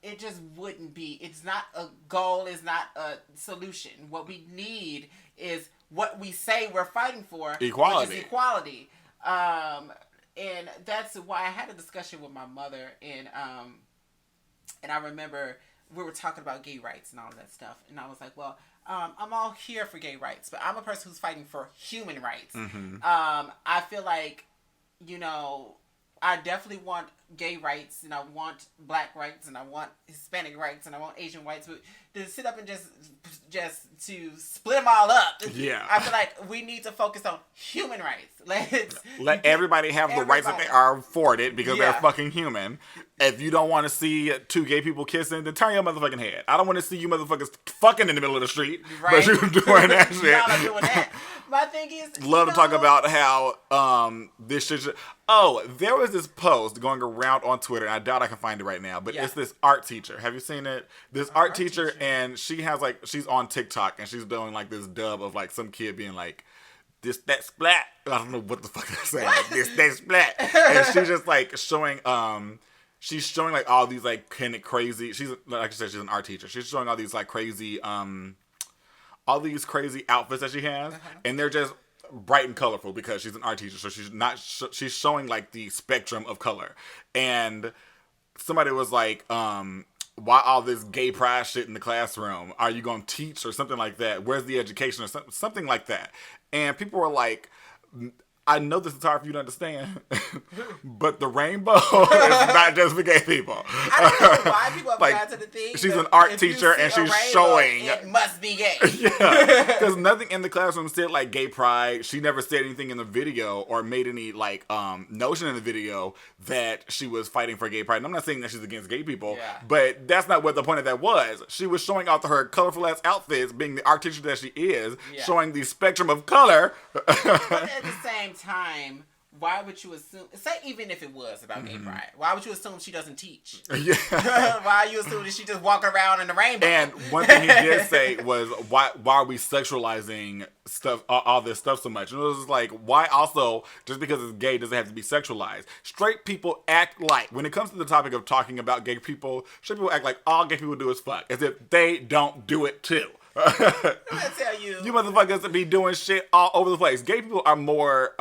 It just wouldn't be. It's not a goal. It's not a solution. What we need is what we say we're fighting for. Equality. Which is equality. And that's why I had a discussion with my mother, and I remember we were talking about gay rights and all of that stuff, and I was like, well, I'm all here for gay rights, but I'm a person who's fighting for human rights. I feel like, I definitely want gay rights, and I want black rights, and I want Hispanic rights, and I want Asian rights. But to sit up and just to split them all up, I feel like we need to focus on human rights. Let everybody have the rights that they are afforded because they're fucking human. If you don't want to see two gay people kissing, then turn your motherfucking head. I don't want to see you motherfuckers fucking in the middle of the street, but you doing that shit. Y'all are doing that. My thing is, love to talk about how this shit. There was this post going around on Twitter, and I doubt I can find it right now, but it's this art teacher. Have you seen it? This art teacher, and she has she's on TikTok, and she's doing this dub of some kid being like, this, that, splat. I don't know what the fuck they're saying. This, that, splat. And she's just showing, she's showing all these kind of crazy, she's, like I said, she's an art teacher. She's showing all these crazy, all these crazy outfits that she has, and they're just bright and colorful because she's an art teacher, so she's not she's showing the spectrum of color. And somebody was like, why all this gay pride shit in the classroom? Are you gonna teach or something like that? Where's the education or something like that? And people were like, I know this is hard for you to understand, but the rainbow is not just for gay people. I don't know why people have got to the thing. She's an art teacher and she's showing. It must be gay. Yeah, because nothing in the classroom said gay pride. She never said anything in the video or made any notion in the video that she was fighting for gay pride. And I'm not saying that she's against gay people, but that's not what the point of that was. She was showing off her colorful ass outfits, being the art teacher that she is, showing the spectrum of color. But at the same time, why would you assume, say even if it was about gay pride, why would you assume she doesn't teach? Why are you assuming that she just walking around in the rainbow? And one thing he did say was, why are we sexualizing stuff, all this stuff so much? And it was why also, just because it's gay doesn't have to be sexualized? Straight people act when it comes to the topic of talking about gay people, straight people act like all gay people do is fuck, as if they don't do it too. I'm gonna tell you, you motherfuckers be doing shit all over the place. Gay people are more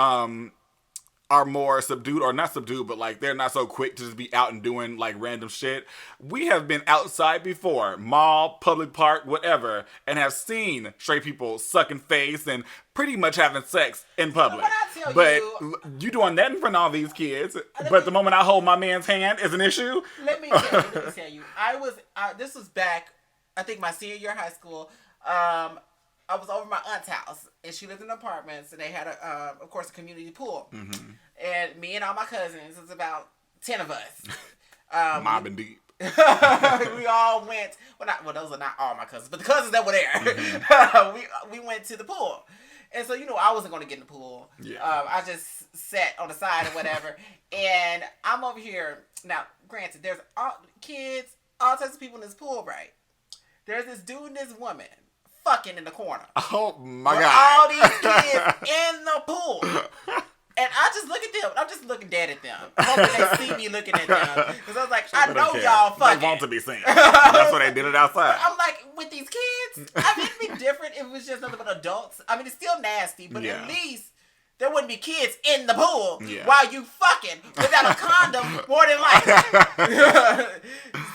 subdued, or not subdued, but they're not so quick to just be out and doing random shit. We have been outside before, mall, public park, whatever, and have seen straight people sucking face and pretty much having sex in public. But you doing that in front of all these kids. But the moment I hold my man's hand is an issue. Let me tell you. This was back, I think my senior year of high school. I was over my aunt's house, and she lived in apartments, and they had of course, a community pool. And me and all my cousins, it was about 10 of us. Mobbing deep. We all went. Those are not all my cousins, but the cousins that were there. We went to the pool, and so I wasn't going to get in the pool. I just sat on the side or whatever, and I'm over here now. Granted, there's all kids, all types of people in this pool, right? There's this dude and this woman fucking in the corner. Oh my God. All these kids in the pool. And I just look at them. I'm just looking dead at them. Hoping they see me looking at them. Because I was like, I know y'all fucking. They want to be seen. That's why they did it outside. I'm like, with these kids, it'd be different if it was just nothing but adults. I mean, it's still nasty, but at least there wouldn't be kids in the pool while you fucking without a condom more than likely.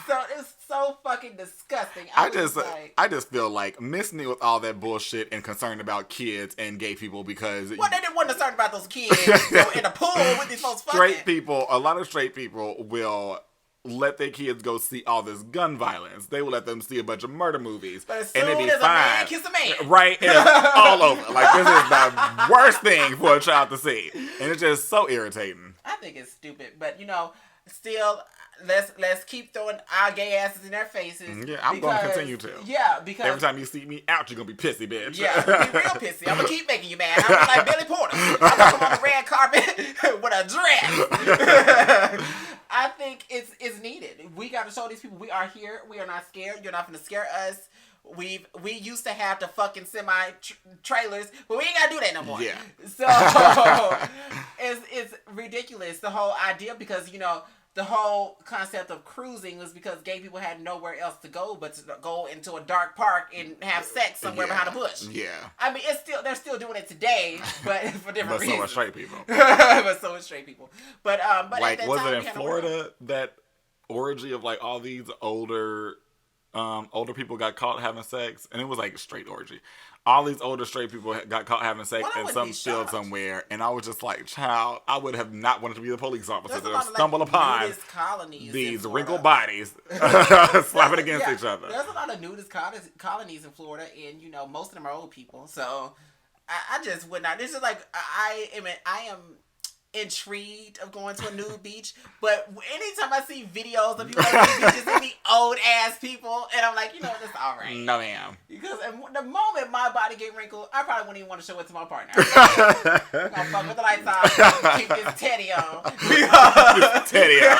So it's so fucking disgusting. I just feel like missing it with all that bullshit and concerned about kids and gay people because... Well, they didn't want to concern about those kids in the pool with these folks fucking. A lot of straight people will let their kids go see all this gun violence. They will let them see a bunch of murder movies. But as soon as a man kiss a man. Right? It's all over. This is the worst thing for a child to see. And it's just so irritating. I think it's stupid. But, still... Let's keep throwing our gay asses in their faces. Yeah, I'm going to continue to. Yeah, because... Every time you see me out, you're going to be pissy, bitch. Yeah, be real pissy. I'm going to keep making you mad. I'm gonna be like Billy Porter. I'm going to come on the red carpet with a dress. I think it's needed. We got to show these people we are here. We are not scared. You're not going to scare us. We used to have the fucking semi-trailers, but we ain't got to do that no more. Yeah. So, it's ridiculous, the whole idea, because, the whole concept of cruising was because gay people had nowhere else to go but to go into a dark park and have sex somewhere behind a bush. Yeah. I mean, they're still doing it today, but for different reasons. But so are straight people. But at that was time, it in Florida that orgy of all these older older people got caught having sex, and it was like straight orgy. All these older straight people got caught having sex in some field somewhere, and I was just like, child, I would have not wanted to be the police officer to stumble upon these wrinkled bodies slapping against each other. There's a lot of nudist colonies in Florida, and most of them are old people. So I just would not. This is like I am intrigued of going to a nude beach, but anytime I see videos of people at nude beaches, it be old ass people, and I'm like, that's all right. No, ma'am. Because the moment my body get wrinkled, I probably wouldn't even want to show it to my partner. I'm gonna fuck with the lights off, keep this teddy on. This teddy on.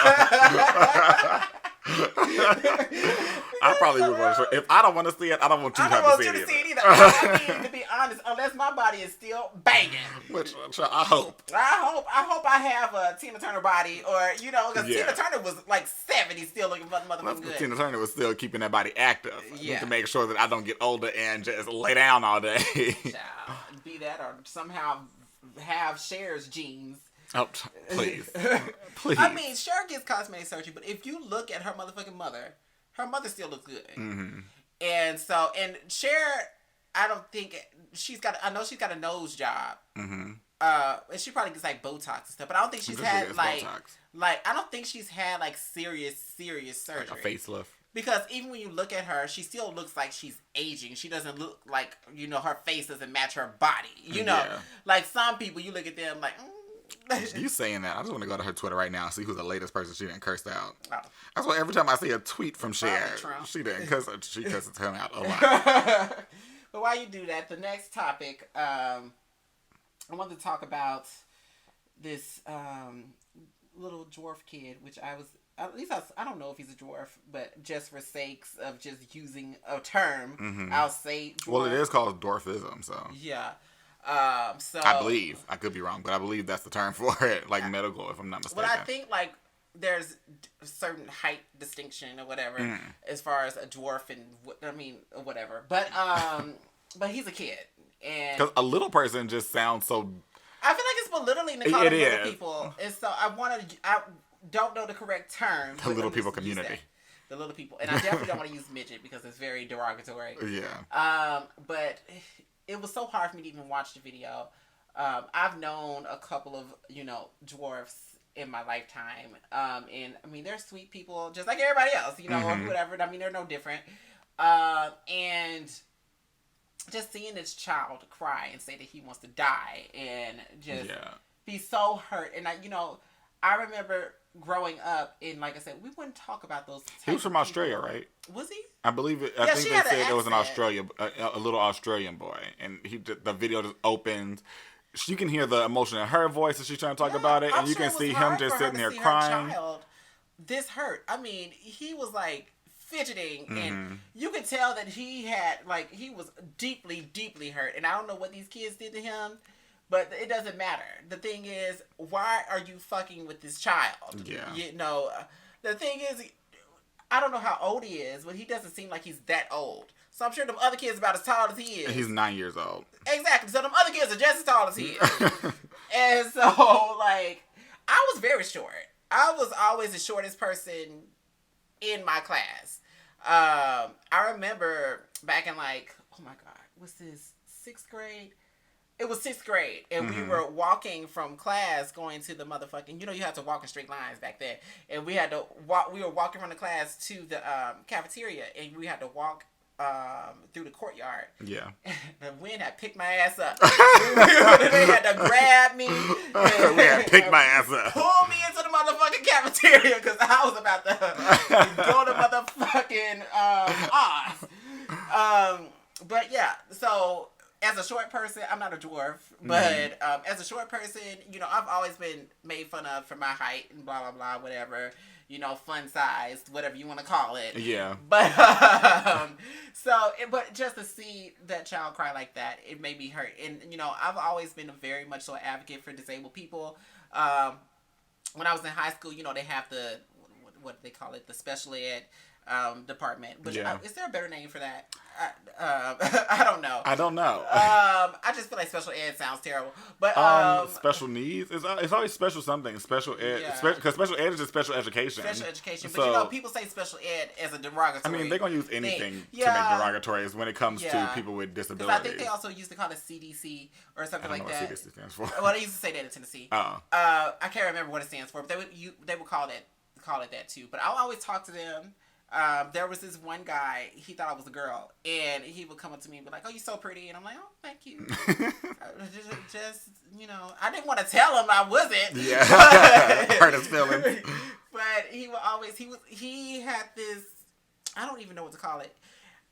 I probably would want to show. If I don't want to see it, I don't want you to have to see it. I don't want you to see it either. I mean, to be honest, unless my body is still banging. Which I hope. I hope I have a Tina Turner body, or because Tina Turner was like 70, still looking motherfucking good. Tina Turner was still keeping that body active. Yeah. To make sure that I don't get older and just lay down all day. Child, be that or somehow have Cher's genes. Oh, please. Please. I mean, Cher gets cosmetic surgery, but if you look at her motherfucking mother, her mother still looks good. Mm-hmm. And Cher, I don't think I know she's got a nose job. Mm-hmm. And she probably gets like Botox and stuff, but I don't think she's had like I don't think she's had like serious surgery. Like a facelift. Because even when you look at her, she still looks like she's aging. She doesn't look like, her face doesn't match her body. Like some people, you look at them like, You saying that, I just want to go to her Twitter right now and see who's the latest person she didn't curse out. Oh. That's why every time I see a tweet from Cher, she didn't curse. She curses him out a lot. But while you do that, the next topic, I wanted to talk about this little dwarf kid, which I don't know if he's a dwarf, but just for sakes of just using a term, I'll say dwarf. Well, it is called dwarfism, so. Yeah. So I believe, I could be wrong, but I believe that's the term for it, like medical, if I'm not mistaken. Well, I think like there's a certain height distinction or whatever as far as a dwarf and whatever. But he's a kid, and because a little person just sounds so. I feel like it's belittling to call them little people, and so I don't know the correct term. The little people community. The little people, and I definitely don't want to use midget because it's very derogatory. Yeah. But it was so hard for me to even watch the video. I've known a couple of, dwarfs in my lifetime. And I mean, they're sweet people just like everybody else, or whatever. I mean, they're no different. And just seeing this child cry and say that he wants to die and just be so hurt. And I remember growing up, and like I said, we wouldn't talk about those. He was from Australia, right? Was he? I believe it. I think they said it was an Australia, a little Australian boy, and the video just opens. You can hear the emotion in her voice as she's trying to talk about it, and you can see him just sitting there crying. This hurt. I mean, he was like fidgeting, and you could tell that he was deeply, deeply hurt. And I don't know what these kids did to him. But it doesn't matter. The thing is, why are you fucking with this child? Yeah. The thing is, I don't know how old he is, but he doesn't seem like he's that old. So I'm sure them other kids are about as tall as he is. He's 9 years old. Exactly. So them other kids are just as tall as he is. And so, I was very short. I was always the shortest person in my class. I remember back in oh my God, what's this, 6th grade? It was 6th grade, and we were walking from class going to the motherfucking, you had to walk in straight lines back then, and we had to walk, we were walking from the class to the cafeteria, and we had to walk through the courtyard. Yeah. The wind had picked my ass up. They had to grab me. We had to pick my ass up. Pull me into the motherfucking cafeteria, because I was about to go to motherfucking Oz. But yeah, so as a short person, I'm not a dwarf, but as a short person, I've always been made fun of for my height and blah, blah, blah, whatever, fun sized, whatever you want to call it. Yeah. But, but just to see that child cry like that, it made me hurt. And, I've always been a very much so advocate for disabled people. When I was in high school, they have what do they call it? The special ed department. But Yeah. is there a better name for that? I don't know. I don't know. I just feel like special ed sounds terrible. But special needs, it's always special something. Special ed, because special ed is just special education. Special education, so, but people say special ed as a derogatory. I mean, they're gonna use anything to make derogatories when it comes to people with disabilities. I think they also used to call it CDC or something like that. I don't know what CDC stands for. Well, they used to say that in Tennessee. I can't remember what it stands for, but they would call it that too. But I'll always talk to them. There was this one guy, he thought I was a girl, and he would come up to me and be like, "Oh, you're so pretty," and I'm like, "Oh, thank you." just I didn't want to tell him I wasn't. Yeah, hurt his feelings. But he would always he had this, I don't even know what to call it.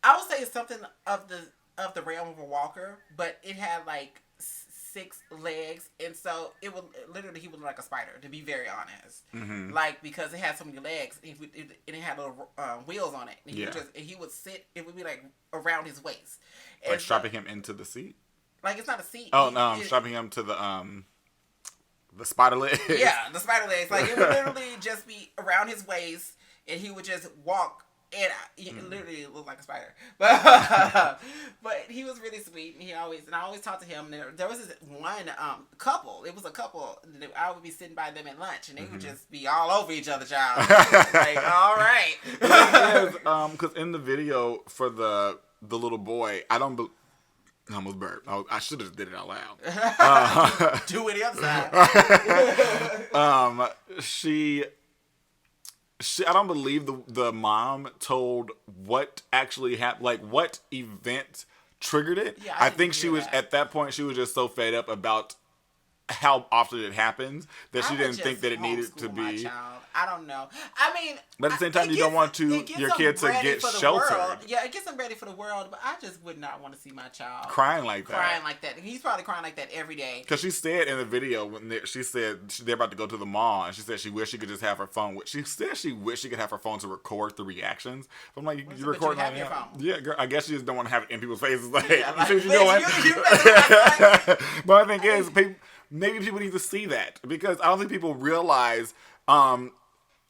I would say it's something of the realm of a walker, but it had like 6 legs, and so it would literally, he would look like a spider, to be very honest. Mm-hmm. Like, because it had so many legs, and it had little wheels on it, and he would sit, it would be like around his waist, like and strapping him into the seat. Like, it's not a seat. Oh no, strapping him to the spider legs. Yeah, the spider legs. Like, it would literally just be around his waist, and he would just walk. And he literally looked like a spider, but he was really sweet. And I always talked to him. There was this one couple. It was a couple. I would be sitting by them at lunch, and they would just be all over each other, child. Like, all right. Because in the video for the little boy, I almost burped. I should have did it out loud. Do it the other side. I don't believe the mom told what actually happened, like what event triggered it. Yeah, I think she was at that point. She was just so fed up about how often it happens that she didn't think that it needed to be. I don't know. I mean, but at the same time, you don't want your kid to get sheltered. Yeah, it gets them ready for the world, but I just would not want to see my child crying like that. He's probably crying like that every day. Because she said in the video when she said they're about to go to the mall, and she said she wished she could just have her phone. She said she wished she could have her phone to record the reactions. I'm like, you recording on your phone? Yeah, girl. I guess she just don't want to have it in people's faces. Like, you see what you're doing? But I think is maybe people need to see that, because I don't think people realize.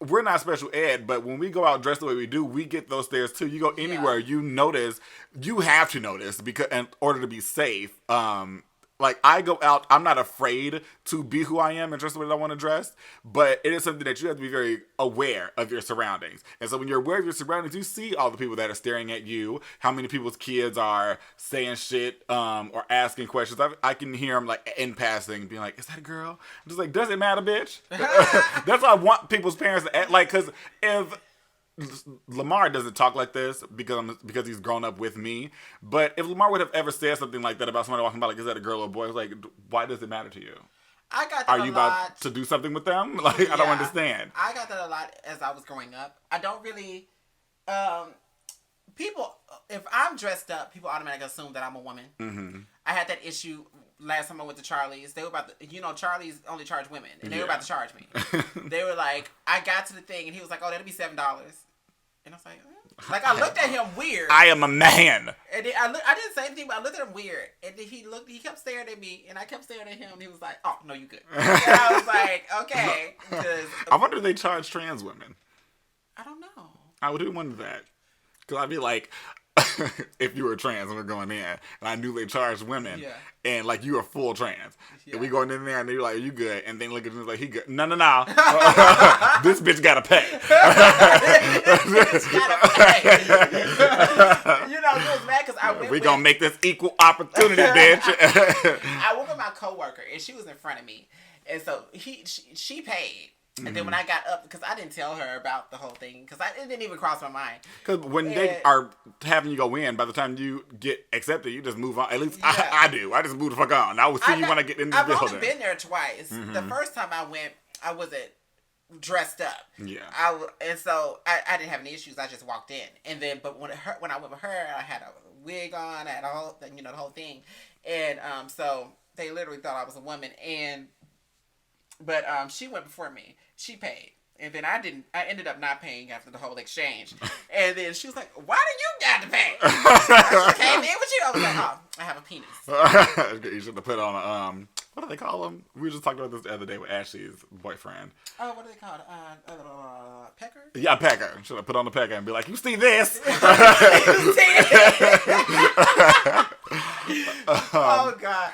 We're not special ed, but when we go out dressed the way we do, we get those stares too. You go anywhere, you notice. You have to notice because in order to be safe. Like, I go out, I'm not afraid to be who I am and dress the way that I want to dress, but it is something that you have to be very aware of your surroundings. And so when you're aware of your surroundings, you see all the people that are staring at you, how many people's kids are saying shit or asking questions. I can hear them, like, in passing, being like, "Is that a girl?" I'm just like, does it matter, bitch? That's why I want people's parents to act, like, because if Lamar doesn't talk like this because he's grown up with me. But if Lamar would have ever said something like that about somebody walking by, like, "Is that a girl or a boy?" I was like, why does it matter to you? I got that Are you about to do something with them? Like, I don't understand. I got that a lot as I was growing up. I don't really. People, if I'm dressed up, people automatically assume that I'm a woman. Mm-hmm. I had that issue last time I went to Charlie's. They were about to, Charlie's only charge women, and they were about to charge me. They were like, I got to the thing, and he was like, "Oh, that'll be $7." And I was like, I looked at him weird. I am a man. And then I didn't say anything, but I looked at him weird. And then he kept staring at me, and I kept staring at him, and he was like, "Oh, no, you good." And I was like, okay. I wonder if they charge trans women. I don't know. I would wonder that. Because I'd be like, if you were trans and we're going in, and I knew they charged women, and like you are full trans, and we going in there and they're like, "Are you good?" And then look at me like, "He good." No. This bitch gotta pay. This bitch gotta pay. It was mad because I went. We gonna make this equal opportunity, bitch. I went with my coworker, and she was in front of me, and so she paid. And then when I got up, because I didn't tell her about the whole thing, because it didn't even cross my mind. Because when they are having you go in, by the time you get accepted, you just move on. At least I do. I just move the fuck on. I will see you when I get in the building. I've only been there twice. Mm-hmm. The first time I went, I wasn't dressed up. Yeah. And so I didn't have any issues. I just walked in. And then, but when I went with her, I had a wig on. I had a whole, the whole thing. And so they literally thought I was a woman. But she went before me. She paid. And then I ended up not paying after the whole exchange. And then she was like, "Why do you got to pay?" I came in with you. I was like, "Oh, I have a penis." You should have put on what do they call them? We were just talking about this the other day with Ashley's boyfriend. Oh, what are they called? Pecker? Yeah, pecker. Should I put on the pecker and be like, you see this? Oh, God.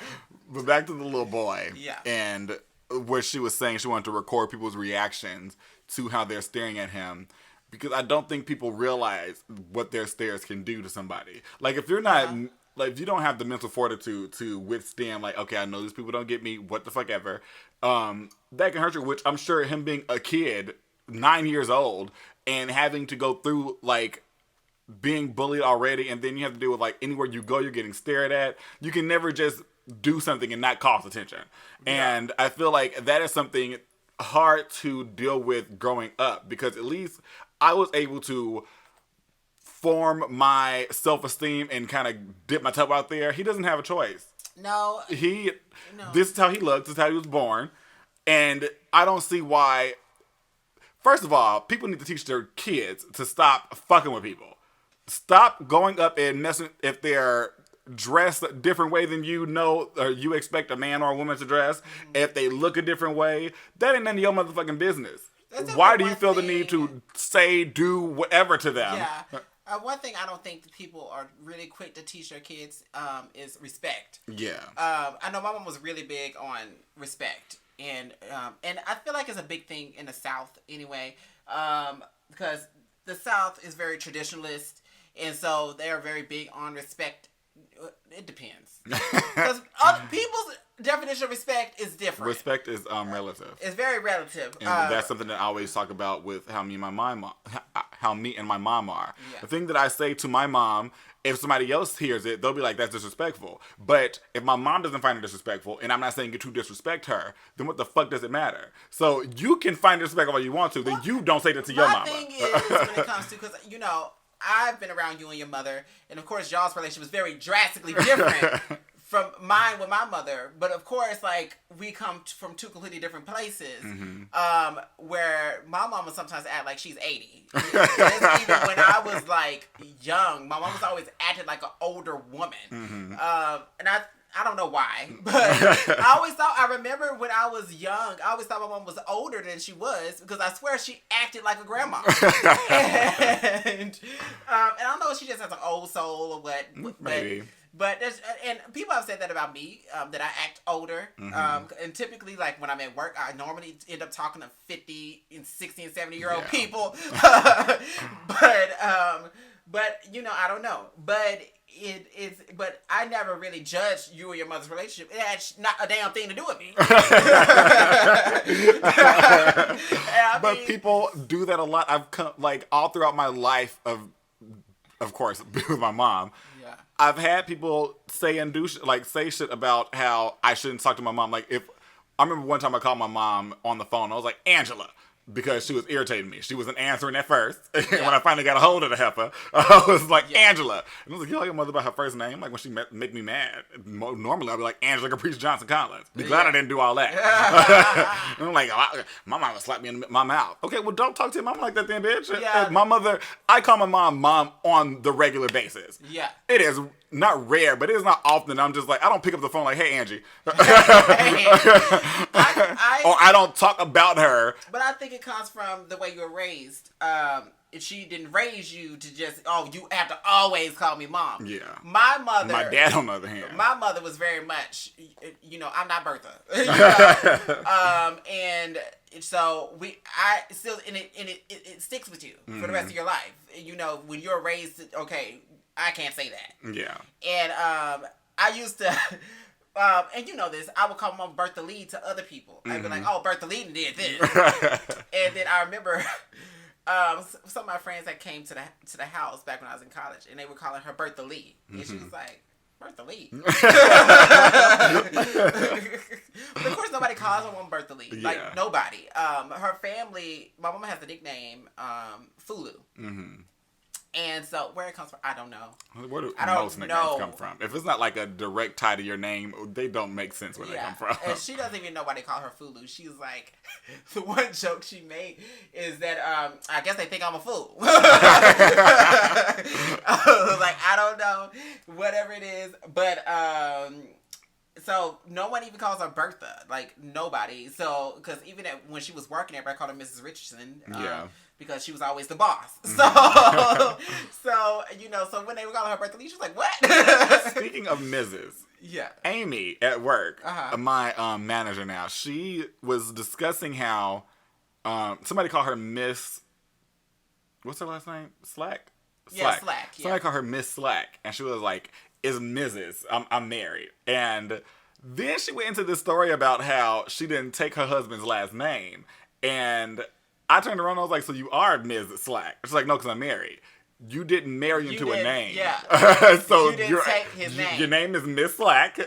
But back to the little boy. Yeah. And where she was saying she wanted to record people's reactions to how they're staring at him. Because I don't think people realize what their stares can do to somebody. Like, if you're not... Like, if you don't have the mental fortitude to withstand, like, okay, I know these people don't get me, what the fuck ever, that can hurt you, which I'm sure him being a kid, 9 years old, and having to go through, like, being bullied already, and then you have to deal with, like, anywhere you go, you're getting stared at. You can never just do something and not cause attention. Yeah. And I feel like that is something hard to deal with growing up, because at least I was able to form my self-esteem and kind of dip my toe out there. He doesn't have a choice. No. This is how he looks. This is how he was born. And I don't see why. First of all, people need to teach their kids to stop fucking with people. Stop going up and messing if they're dressed a different way than you know or you expect a man or a woman to dress. Mm-hmm. If they look a different way, that ain't none of your motherfucking business. Why do you feel the need to say, do whatever to them? Yeah. One thing I don't think that people are really quick to teach their kids is respect. Yeah. I know my mom was really big on respect, and I feel like it's a big thing in the South anyway, because the South is very traditionalist, and so they're very big on respect. It depends, because other people's definition of respect is different. Respect is relative. It's very relative, and that's something that I always talk about with how me and my mom are. Yeah. The thing that I say to my mom, if somebody else hears it, they'll be like, "That's disrespectful." But if my mom doesn't find it disrespectful, and I'm not saying you to disrespect her, then what the fuck does it matter? So you can find disrespectful if you want to, then you don't say that to your mama. My thing is when it comes to, because I've been around you and your mother, and of course y'all's relationship is very drastically different from mine with my mother. But of course, like, we come from two completely different places, where my mama sometimes act like she's 80. Even when I was like young, my mom was always acting like an older woman, and I don't know why, but I remember when I was young, I always thought my mom was older than she was, because I swear she acted like a grandma. And I don't know if she just has an old soul or what. Maybe. But and people have said that about me, that I act older. And typically, like, when I'm at work, I normally end up talking to 50 and 60 and 70-year-old people. But I don't know. But but I never really judged you and your mother's relationship. It had not a damn thing to do with me. But people do that a lot. I've come, like, all throughout my life of course, with my mom. Yeah. I've had people say and do say shit about how I shouldn't talk to my mom. Like, I remember one time I called my mom on the phone. I was like, Angela. Because she was irritating me. She wasn't answering at first. And when I finally got a hold of the heifer, I was like, Angela. And I was like, you call your mother by her first name? Like, when she make me mad. Normally, I'd be like, Angela Caprice Johnson Collins. Be glad I didn't do all that. And I'm like, my mom would slap me in my mouth. Okay, well, don't talk to your mom like that then, bitch. Yeah. My mother, I call my mom on the regular basis. Yeah. It is not rare, but it is not often. I'm just like, I don't pick up the phone like, hey, Angie. Or I don't talk about her. But I think it comes from the way you were raised. If she didn't raise you to just, you have to always call me mom. Yeah. My dad, on the other hand. My mother was very much, I'm not Bertha. And so it sticks with you for the rest of your life. When you're raised, okay, I can't say that. Yeah. And I used to, and you know this, I would call my mom Bertha Lee to other people. I'd be like, Bertha Lee did this. And then I remember some of my friends that came to the house back when I was in college, and they were calling her Bertha Lee. And she was like, Bertha Lee. But of course, nobody calls her one BerthaLee. Yeah. Like, nobody. Her family, my mama has the nickname Fulu. Mm-hmm. And so, where it comes from, I don't know. Where do most nicknames come from? If it's not like a direct tie to your name, they don't make sense where they come from. And she doesn't even know why they call her Fulu. She's like, the one joke she made is that, I guess they think I'm a fool. Like, I don't know, whatever it is. But, so no one even calls her Bertha. like nobody. So, because even when she was working, everybody called her Mrs. Richardson. Because she was always the boss. So, so when they were calling her Bertha Lee, she was like, what? Speaking of Mrs. Yeah. Amy at work, my manager now, she was discussing how somebody called her Miss, what's her last name? Slack? Yeah, Slack. Yeah. Somebody called her Miss Slack. And she was like, is Mrs. I'm married. And then she went into this story about how she didn't take her husband's last name. And I turned around and I was like, so you are Ms. Slack? She's like, no, because I'm married. You didn't marry into a name. Yeah. So you didn't take his name. Your name is Miss Slack.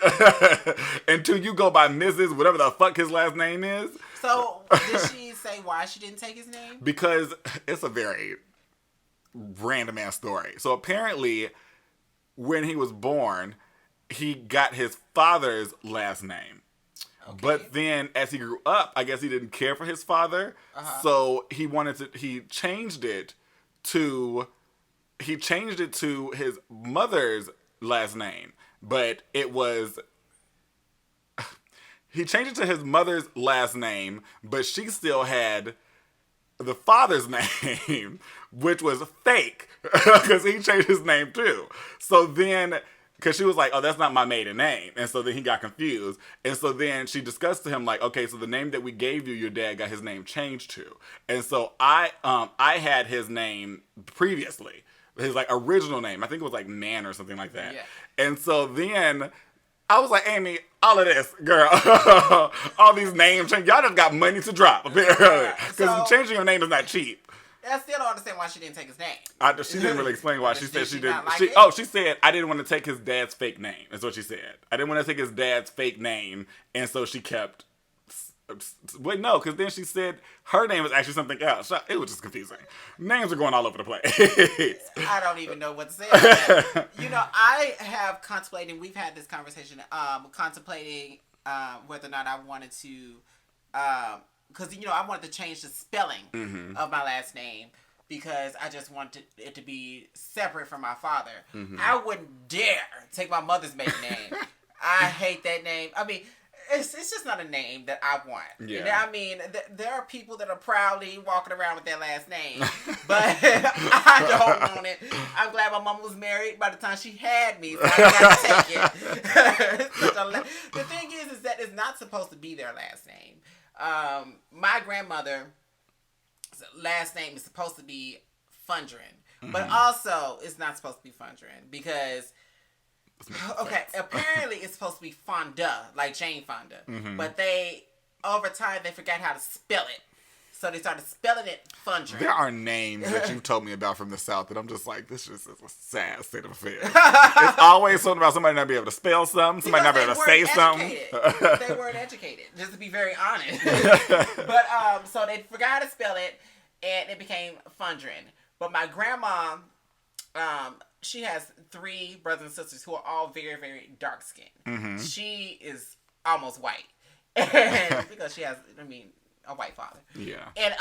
Until you go by Mrs. whatever the fuck his last name is. So, did she say why she didn't take his name? Because it's a very random ass story. So apparently, when he was born, he got his father's last name. Okay. But then, as he grew up, I guess he didn't care for his father, so he changed it to his mother's last name. But he changed it to his mother's last name, but she still had the father's name, which was fake, because he changed his name too. So then, because she was like, oh, that's not my maiden name. And so then he got confused. And so then she discussed to him, like, okay, so the name that we gave you, your dad got his name changed to. And so I had his name previously, his like original name. I think it was like Man or something like that. Yeah. And so then I was like, Amy, all of this, girl, all these names, y'all just got money to drop, apparently. Because changing your name is not cheap. I still don't understand why she didn't take his name. She didn't really explain why. She said she didn't. She said, I didn't want to take his dad's fake name. That's what she said. I didn't want to take his dad's fake name. And so she kept... Wait, no, because then she said her name was actually something else. It was just confusing. Names are going all over the place. I don't even know what to say about that. I have contemplated, we've had this conversation, contemplating whether or not I wanted to... because, I wanted to change the spelling of my last name because I just wanted it to be separate from my father. I wouldn't dare take my mother's maiden name. I hate that name. I mean, it's just not a name that I want. Yeah. I mean, there are people that are proudly walking around with their last name, but I don't want it. I'm glad my mom was married by the time she had me, so I got to take it. The thing is that it's not supposed to be their last name. My grandmother's last name is supposed to be Fundren, but also it's not supposed to be Fundren because, apparently it's supposed to be Fonda, like Jane Fonda, but over time they forgot how to spell it. So they started spelling it Fundren. There are names that you've told me about from the South that I'm just like, this just is a sad state of affairs. It's always something about somebody not being able to spell something, somebody not being able to say something. They weren't educated, just to be very honest. But so they forgot to spell it, and it became Fundren. But my grandma, she has 3 brothers and sisters who are all very, very dark skinned. She is almost white, and because she has, a white father. Yeah. And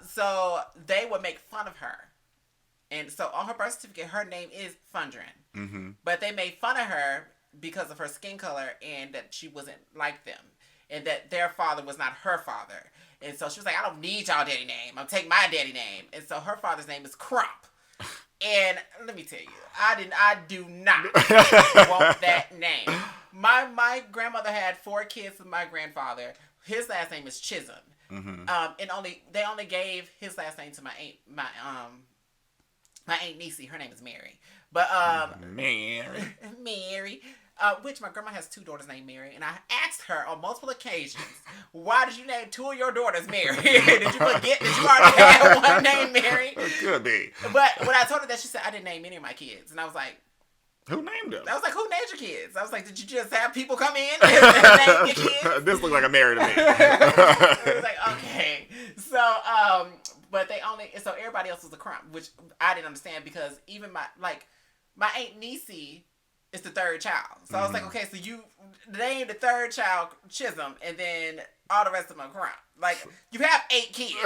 so they would make fun of her. And so on her birth certificate, her name is Fundren. But they made fun of her because of her skin color and that she wasn't like them. And that their father was not her father. And so she was like, I don't need y'all daddy name. I'm taking my daddy name. And so her father's name is Crump. And let me tell you, I do not want that name. My grandmother had 4 kids with my grandfather. His last name is Chisholm. And they only gave his last name to my aunt Niecy. Her name is Mary. But Mary. Which my grandma has 2 daughters named Mary, and I asked her on multiple occasions, why did you name 2 of your daughters Mary? Did you forget that you already had one named Mary? It could be. But when I told her that, she said, I didn't name any of my kids. And I was like, who named them? I was like, who named your kids? I was like, did you just have people come in and name your kids? This looks like a Mary to me. I was like, okay. So, but so everybody else was a Crump, which I didn't understand because even my Aunt Niecy is the 3rd child. So I was like, okay, so you named the 3rd child Chisholm, and then all the rest of them are Crump. Like, you have 8 kids.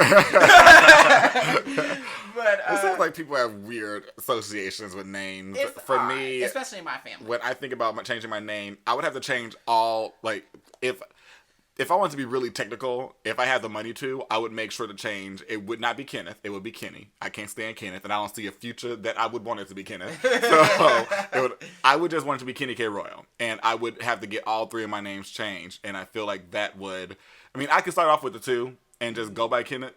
But it sounds like people have weird associations with names. For me, especially in my family. When I think about changing my name, I would have to change all, like, if if I want to be really technical, if I had the money to, I would make sure to change. It would not be Kenneth. It would be Kenny. I can't stand Kenneth, and I don't see a future that I would want it to be Kenneth. So I would just want it to be Kenny K. Royal, and I would have to get all 3 of my names changed. And I feel like that would. I mean, I could start off with the 2 and just go by Kenny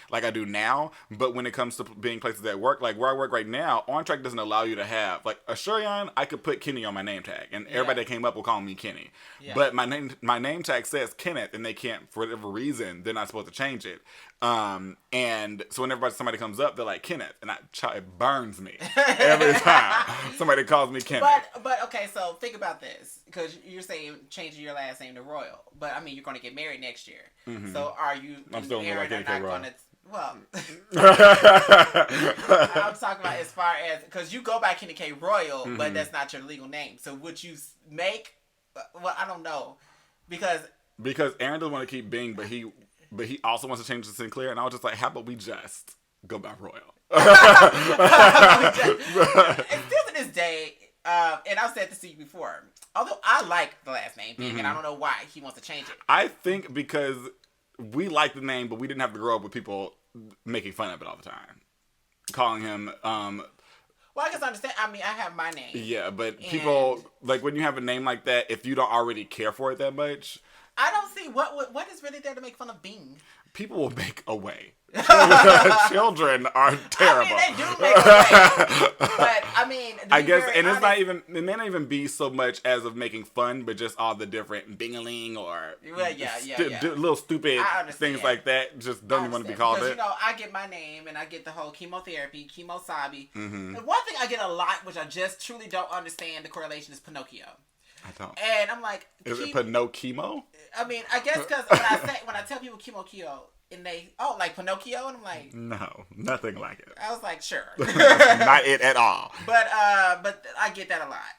like I do now. But when it comes to being places at work, like where I work right now, On Track doesn't allow you to have like a Shurion. I could put Kenny on my name tag, and everybody that came up will call me Kenny. Yeah. But my name tag says Kenneth, and they can't, for whatever reason, they're not supposed to change it. And so whenever somebody comes up, they're like Kenneth, and it burns me every time somebody calls me Kenneth. But okay, so think about this, because you're saying changing your last name to Royal, but I mean you're going to get married next year. Mm-hmm. So are you married or not going to? Well, I'm talking about as far as, because you go by Kenny K. Royal, mm-hmm. but that's not your legal name. So would you make? Well, I don't know, because Aaron doesn't want to keep Bing, but he also wants to change to Sinclair, and I was just like, how about we just go by Royal? And still to this day, and I've said this to you before, although I like the last name Bing, mm-hmm. and I don't know why he wants to change it. I think because we like the name, but we didn't have to grow up with people making fun of it all the time, calling him. Well, I guess I understand. I mean, I have my name. Yeah, but people, like, when you have a name like that, if you don't already care for it that much, I don't see what is really there to make fun of Bing. People will make a way. Children are terrible. I mean, they do make a way. But, I mean, I guess, and it's not even, it may not even be so much as of making fun, but just all the different bingaling or little stupid things like that. Just don't even want to be called it. Because, I get my name and I get the whole chemotherapy, chemosabi. Mm-hmm. And one thing I get a lot, which I just truly don't understand the correlation, is Pinocchio. I don't. And I'm like, is it Pinocchio? I mean, I guess because when I tell people Pinocchio, and they, like Pinocchio, and I'm like, no, nothing like it. I was like, sure, not it at all. But I get that a lot.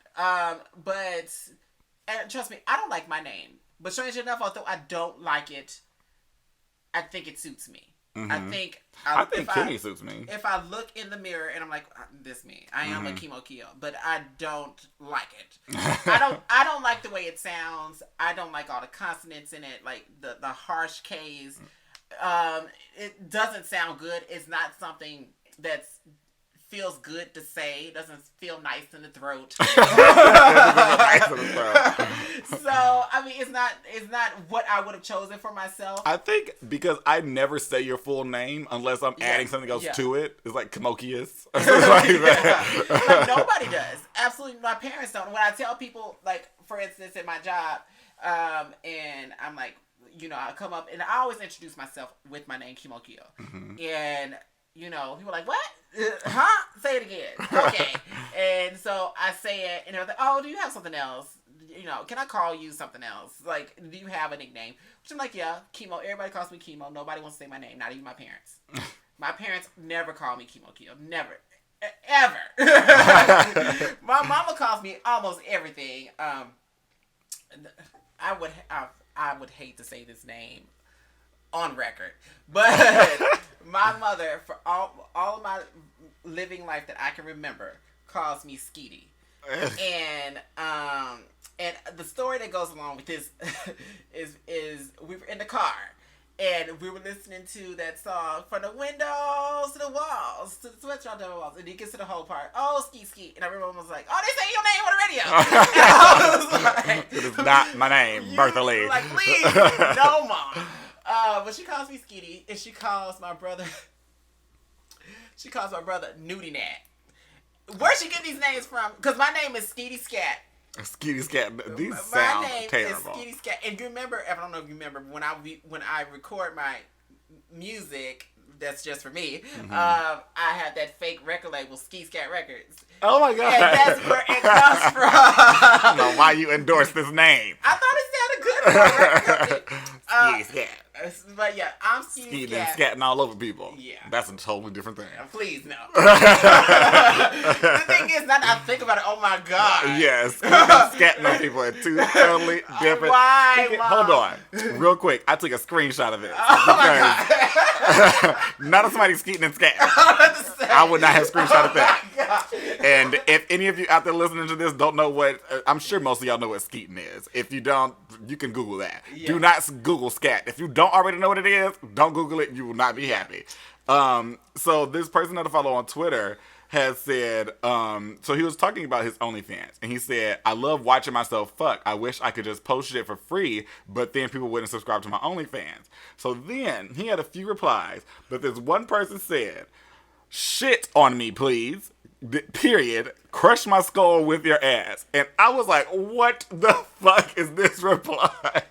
And trust me, I don't like my name. But strangely enough, although I don't like it, I think it suits me. Mm-hmm. I think Kenny suits me. If I look in the mirror and I'm like, this me, I am a Kimokio, but I don't like it. I don't like the way it sounds. I don't like all the consonants in it, like the harsh K's. It doesn't sound good. It's not something that feels good to say. It doesn't feel nice in the throat. So I mean, it's not what I would have chosen for myself. I think because I never say your full name unless I'm adding something else to it. It's like Comokius or something like that. Like, nobody does. Absolutely, my parents don't. When I tell people, like, for instance, at my job, and I'm like, I come up and I always introduce myself with my name, Kimokio. Mm-hmm. And, people are like, what? Huh? Say it again. Okay. And so I say it, and they're like, oh, do you have something else? Can I call you something else? Like, do you have a nickname? Which I'm like, yeah, Chemo. Everybody calls me Chemo. Nobody wants to say my name, not even my parents. My parents never call me Kimokio. Never. Ever. My mama calls me almost everything. I would hate to say this name on record, but my mother, for all of my living life that I can remember, calls me Skeety. And the story that goes along with this is we were in the car and we were listening to that song, from the windows to the walls to the sweatshirt to the walls, and he gets to the whole part, oh, Skeet, and everyone was like, oh, they say your name on the radio. And I was like, it is not my name, Bertha Lee. Like, please, no, Mom. But she calls me Skeety, and she calls my brother Nudie Nat. Where's she getting these names from? Because my name is Skeety Scat. Skeety Scat. These sound terrible. My name is Skeety Scat. And you remember, I don't know if you remember, when I record my music, that's just for me, I have that fake record label, Ski Scat Records. Oh my God. And that's where it comes from. I don't know why you endorse this name. I thought it sounded good for a record company. Ski Scat. But yeah, I'm Skeety Scat. Scatting all over people. Yeah. That's a totally different thing. Please, no. The thing is, now that I think about it, oh my God. Yes. Scatting on people are two totally different. Why, Mom? Hold on. Real quick. I took a screenshot of it. Oh my God. Not of somebody skeeting and scatting. I would not have screenshotted that. And if any of you out there listening to this don't know what, I'm sure most of y'all know what skeeting is. If you don't, you can Google that. Yeah. Do not Google scat. If you don't already know what it is, don't Google it. You will not be happy. So this person that I follow on Twitter has said, so he was talking about his OnlyFans, and he said, I love watching myself fuck. I wish I could just post shit for free, but then people wouldn't subscribe to my OnlyFans. So then he had a few replies, but this one person said, shit on me, please. Period. Crush my skull with your ass. And I was like, what the fuck is this reply?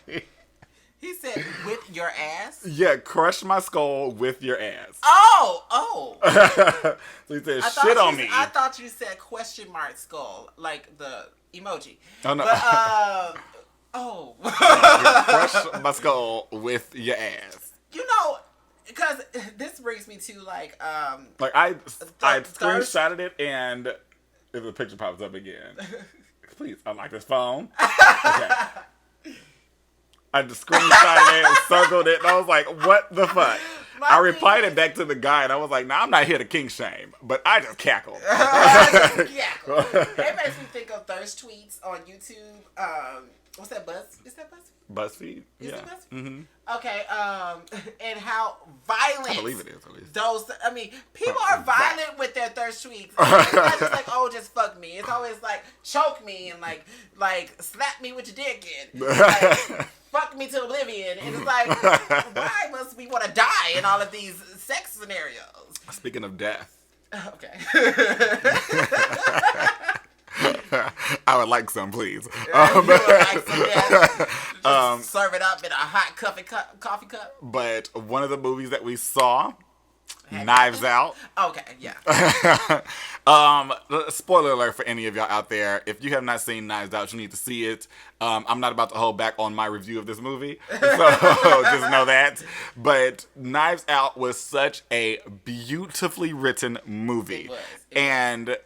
He said, with your ass? Yeah, crush my skull with your ass. Oh. So he said, shit on me. I thought you said question mark skull, like the emoji. Oh, no. But, Crush my skull with your ass. You know, because this brings me to, like I screenshotted it, and if the picture pops up again, please unlock this phone. Okay. I just screenshotted it, circled it, and I was like, what the fuck? I replied it back to the guy, and I was like, nah, I'm not here to king shame, but I just cackled. It makes me think of thirst tweets on YouTube. What's that, Is that BuzzFeed? BuzzFeed? Is Yeah. it BuzzFeed? Mm-hmm. Okay, and how violent. I believe it is, at least. People are violent with their thirst tweets. It's not just like, oh, just fuck me. It's always like, choke me and like slap me with your dick and like, fuck me to oblivion. And it's like, why must we want to die in all of these sex scenarios? Speaking of death. Okay. I would like some, please. You would like some death? Just serve it up in a hot coffee cup. But one of the movies that we saw, Knives Out. Okay, yeah. Spoiler alert for any of y'all out there. If you have not seen Knives Out, you need to see it. I'm not about to hold back on my review of this movie, so just know that. But Knives Out was such a beautifully written movie. It was. And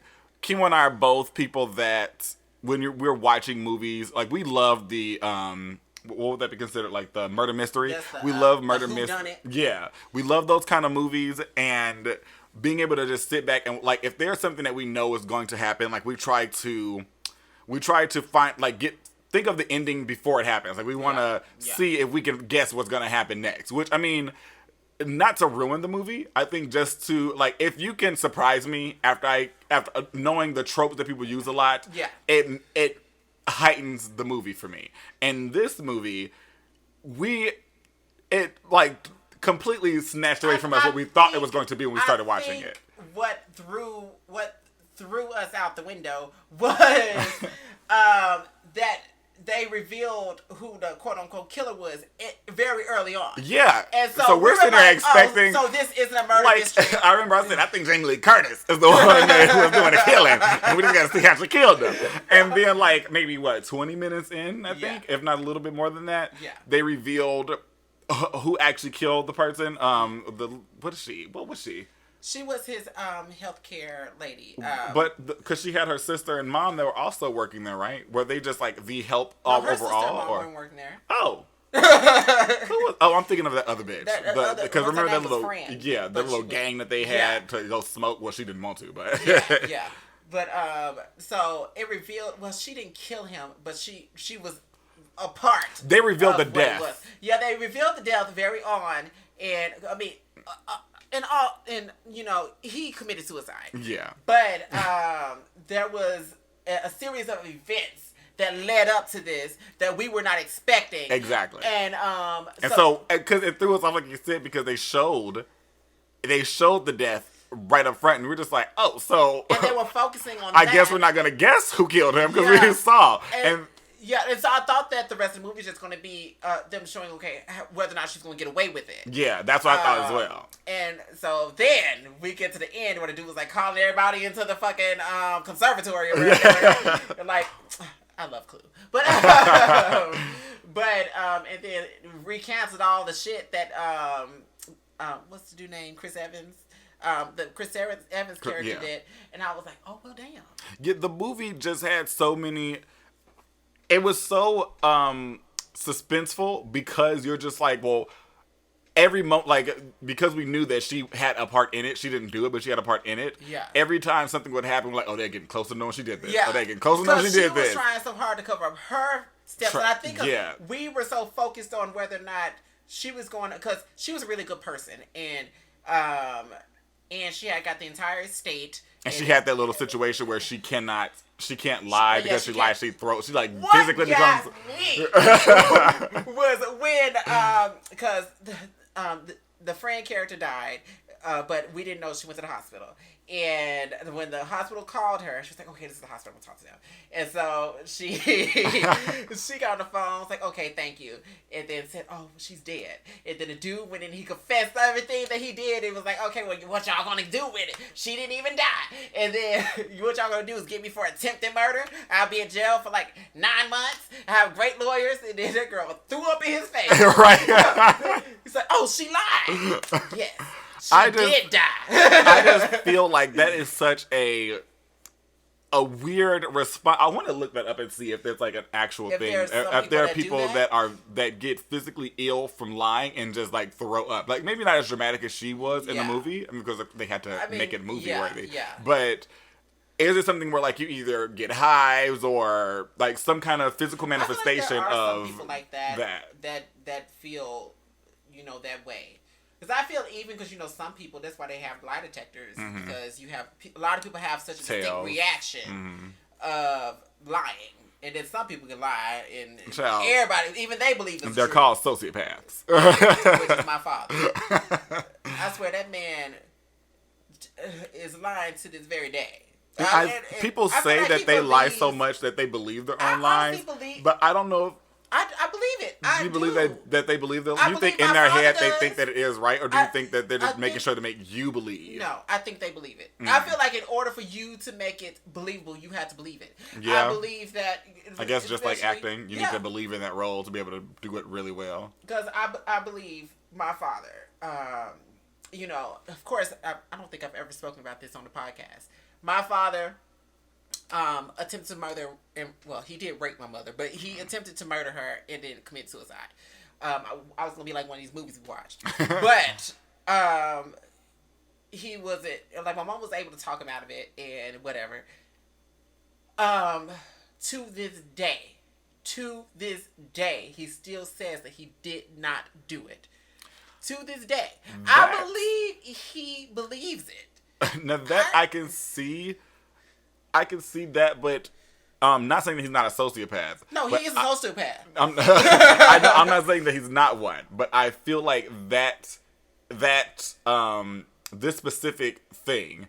Kimo and I are both people that when we're watching movies, like we love the what would that be considered, like the murder mystery? Yes, We love murder mystery. Yeah, we love those kind of movies, and being able to just sit back and like if there's something that we know is going to happen, like we try to find think of the ending before it happens. Like we want to see if we can guess what's going to happen next. Which I mean, not to ruin the movie, I think just to like if you can surprise me after knowing the tropes that people use a lot, it heightens the movie for me. And this movie, it completely snatched away from us what we thought it was going to be when we started watching it. What threw us out the window was that they revealed who the quote-unquote killer was very early on. Yeah. And so we're sitting there expecting... so this isn't a murder mystery. I remember I said, I think Jamie Lee Curtis is the one who was doing the killing. And we just got to see how she killed him. And then maybe 20 minutes in, I think, if not a little bit more than that, they revealed who actually killed the person. What was she? She was his healthcare lady. But because she had her sister and mom that were also working there, right? Were they just the help all her overall? Sister and mom weren't working there. Oh. I'm thinking of that other bitch. Because remember that little that little gang that they had to go smoke. Well, she didn't want to, but yeah. But so it revealed. Well, she didn't kill him, but she was a part. They revealed the death. Yeah, they revealed the death very on, and I mean. And he committed suicide. Yeah. But there was a series of events that led up to this that we were not expecting. Exactly. And so because it threw us off, like you said, because they showed the death right up front, and we were just like, oh, so. And they were focusing on. I guess we're not gonna guess who killed him because we saw and yeah, and so I thought that the rest of the movie is just going to be them showing, whether or not she's going to get away with it. Yeah, that's what I thought as well. And so then we get to the end where the dude was calling everybody into the fucking conservatory or whatever. And I love Clue. But, and then recanceled all the shit that, what's the dude name? Chris Evans? The Chris Evans character did. And I was like, oh, well, damn. Yeah, the movie just had so many... It was so suspenseful because you're just every moment, because we knew that she had a part in it. She didn't do it, but she had a part in it. Yeah. Every time something would happen, we're like, oh, they're getting closer to knowing she did this. Yeah. Oh, they're getting closer to knowing she did this. She was trying so hard to cover up her steps. And I think we were so focused on whether or not she was going to, because she was a really good person, and she had got the entire estate. And she had that little situation where she can't lie because she lies. She physically becomes. Was when because the friend character died, but we didn't know she went to the hospital. And when the hospital called her, she was like, "Okay, this is the hospital. I'm gonna talk to them." And so she got on the phone. Was like, "Okay, thank you." And then said, "Oh, she's dead." And then the dude went in. And he confessed everything that he did. It was like, "Okay, well, what y'all gonna do with it? She didn't even die. And then what y'all gonna do is get me for attempted murder? I'll be in jail for like 9 months. I have great lawyers." And then that girl threw up in his face. Right. He's like, "Oh, she lied." Yes. She did die. I just feel like that is such a weird response. I want to look that up and see if there's like an actual thing. If there are people that get physically ill from lying and just like throw up. Like maybe not as dramatic as she was in the movie, because they had to make it movie worthy. Yeah. But is it something where like you either get hives or like some kind of physical manifestation of some people like that feel, that way? Because I feel even because, some people, that's why they have lie detectors. Mm-hmm. Because you have, a lot of people have such a distinct reaction of lying. And then some people can lie and everybody, even they believe it's They're true. Called sociopaths. Which is my father. I swear that man is lying to this very day. People say that they lie so much that they believe their own lies. But I don't know if I believe it. Do you believe that they believe them? Do you think in their head they think that it is right? Or do you think that they're just making sure to make you believe? No, I think they believe it. I feel like in order for you to make it believable, you have to believe it. Yeah. I believe that. I guess just like acting, you need to believe in that role to be able to do it really well. Because I believe my father, of course, I don't think I've ever spoken about this on the podcast. My father attempted to murder, he did rape my mother, but he attempted to murder her and then commit suicide. I was gonna be like one of these movies we watched, but he wasn't, like, my mom was able to talk him out of it and whatever. To this day, he still says that he did not do it. To this day, I believe he believes it. Now that I can see that, but not saying that he's not a sociopath. No, he is a sociopath. I'm not saying that he's not one, but I feel like that this specific thing,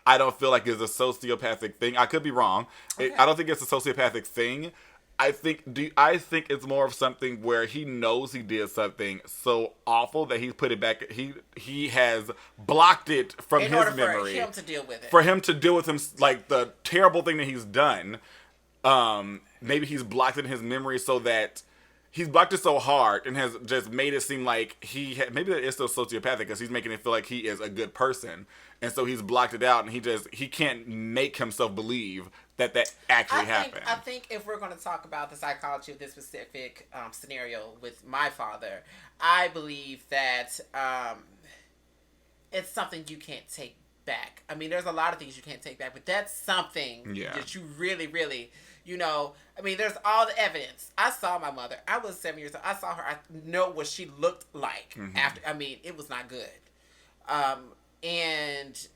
I don't feel like is a sociopathic thing. I could be wrong. Okay. I don't think it's a sociopathic thing. I think it's more of something where he knows he did something so awful that he's put it back. He has blocked it from his memory. For him to deal with it. For him to deal with him, like the terrible thing that he's done. Maybe he's blocked it in his memory so that he's blocked it so hard and has just made it seem like maybe that is still sociopathic because he's making it feel like he is a good person. And so he's blocked it out and he can't make himself believe that actually happened. I think if we're going to talk about the psychology of this specific scenario with my father, I believe that it's something you can't take back. I mean, there's a lot of things you can't take back, but that's something that you really, really, there's all the evidence. I saw my mother. I was 7 years old. I saw her. I know what she looked like after. It was not good. And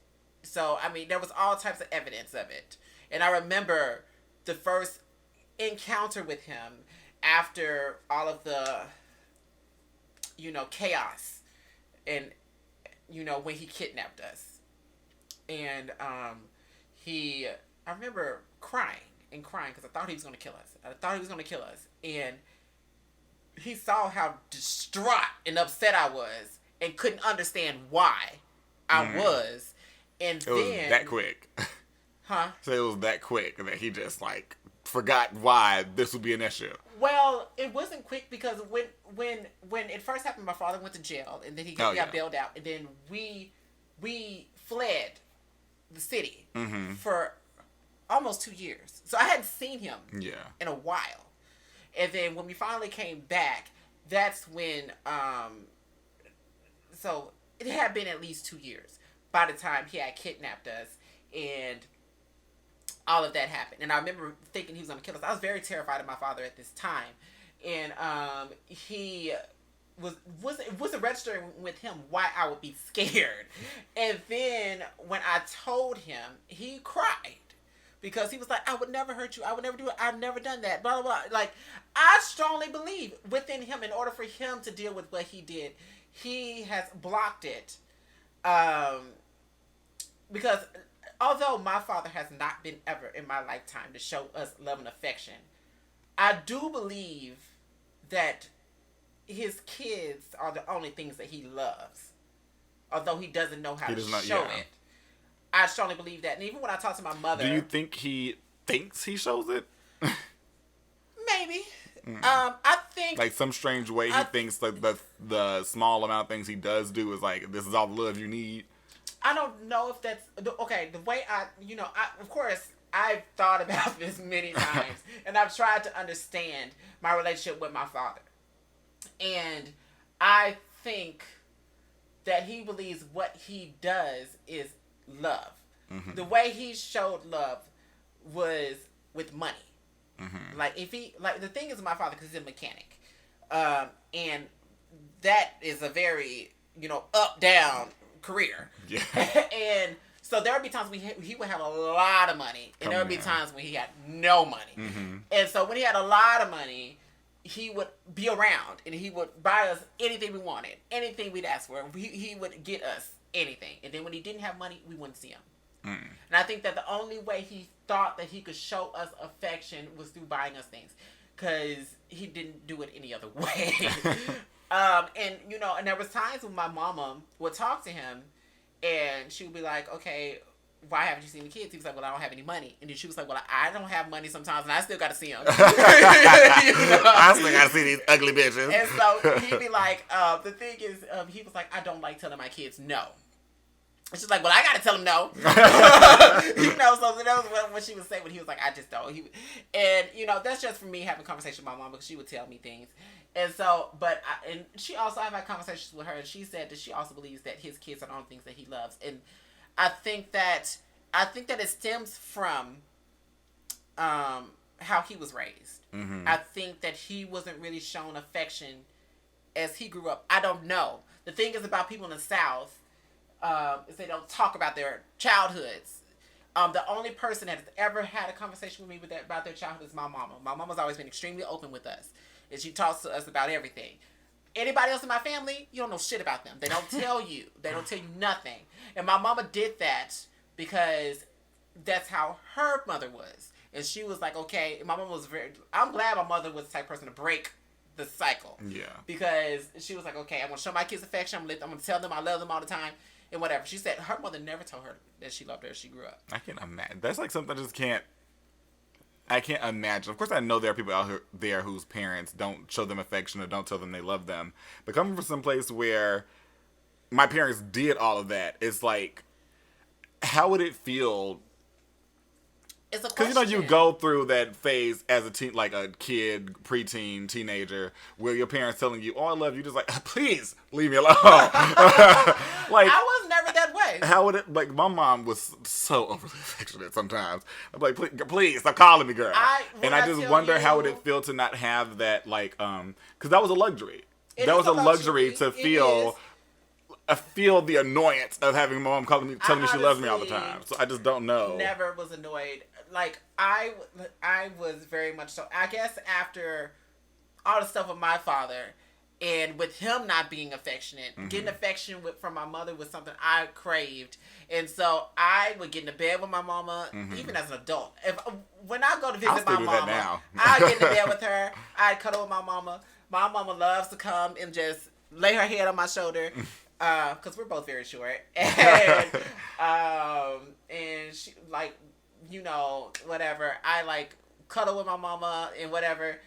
so, there was all types of evidence of it. And I remember the first encounter with him after all of the, chaos and, when he kidnapped us. And I remember crying because I thought he was going to kill us. And he saw how distraught and upset I was and couldn't understand why I was. And it was that quick. Huh? So it was that quick that he just forgot why this would be an issue. Well, it wasn't quick because when it first happened, my father went to jail and then he got bailed out, and then we fled the city for almost 2 years. So I hadn't seen him in a while, and then when we finally came back, that's when so it had been at least 2 years by the time he had kidnapped us. And all of that happened. And I remember thinking he was going to kill us. I was very terrified of my father at this time. And he wasn't registering with him why I would be scared. And then when I told him, he cried. Because he was like, I would never hurt you. I would never do it. I've never done that. Blah, blah, blah. Like, I strongly believe within him, in order for him to deal with what he did, he has blocked it. Because although my father has not been ever in my lifetime to show us love and affection, I do believe that his kids are the only things that he loves. Although he doesn't know how to show it. I strongly believe that. And even when I talk to my mother... Do you think he thinks he shows it? Maybe. I think... Like some strange way he thinks like the small amount of things he does do is like, this is all the love you need. I don't know if that's... Okay, the way of course, I've thought about this many times. And I've tried to understand my relationship with my father. And I think that he believes what he does is love. Mm-hmm. The way he showed love was with money. Mm-hmm. Like the thing is, my father, because he's a mechanic, and that is a very up down career. Yeah. And so there would be times when he would have a lot of money, and there would be times when he had no money. Mm-hmm. And so when he had a lot of money, he would be around and he would buy us anything we wanted, anything we'd ask for. He would get us anything. And then when he didn't have money, we wouldn't see him. Mm. And I think that the only way he thought that he could show us affection was through buying us things, because he didn't do it any other way. And there was times when my mama would talk to him and she would be like, okay, why haven't you seen the kids? He was like, well, I don't have any money. And then she was like, well, I don't have money sometimes, and I still got to see them. I still got to see these ugly bitches. And so he'd be like, the thing is, he was like, I don't like telling my kids no. And she's like, well, I got to tell them no. So that was what she would say when he was like, I just don't. That's just for me having conversation with my mom, because she would tell me things. And so, and she also, I've had conversations with her, and she said that she also believes that his kids are the only things that he loves. And I think that it stems from how he was raised. Mm-hmm. I think that he wasn't really shown affection as he grew up. I don't know. The thing is about people in the South is they don't talk about their childhoods. The only person that has ever had a conversation with me about their childhood is my mama. My mama's always been extremely open with us, and she talks to us about everything. Anybody else in my family, you don't know shit about them. They don't tell you. They don't tell you nothing. And my mama did that because that's how her mother was. And she was like, okay, my mama was I'm glad my mother was the type of person to break the cycle. Yeah. Because she was like, okay, I'm going to show my kids affection. I'm going to tell them I love them all the time and whatever. She said her mother never told her that she loved her as she grew up. I can't imagine. That's like something I just can't. I can't imagine. Of course, I know there are people out there whose parents don't show them affection or don't tell them they love them. But coming from some place where my parents did all of that, it's like, how would it feel? It's a question. Because you go through that phase as a teen, like a kid, preteen, teenager, where your parents telling you, "Oh, I love you," just like, please leave me alone. Like, I was never that way. How would it? Like, my mom was so overly affectionate sometimes. I'm like, please stop calling me girl. I just wonder how would it feel to not have that, like, because that was a luxury. That was a luxury to feel. I feel the annoyance of having my mom telling me she loves me all the time. So I just don't know. Never was annoyed. Like, I was very much so. I guess after all the stuff with my father and with him not being affectionate, mm-hmm. getting affection from my mother was something I craved. And so I would get into bed with my mama, mm-hmm. even as an adult. When I go to visit my mama, I'd get into bed with her. I'd cuddle with my mama. My mama loves to come and just lay her head on my shoulder. Because we're both very short. And she, like, whatever. I, like, cuddle with my mama and whatever.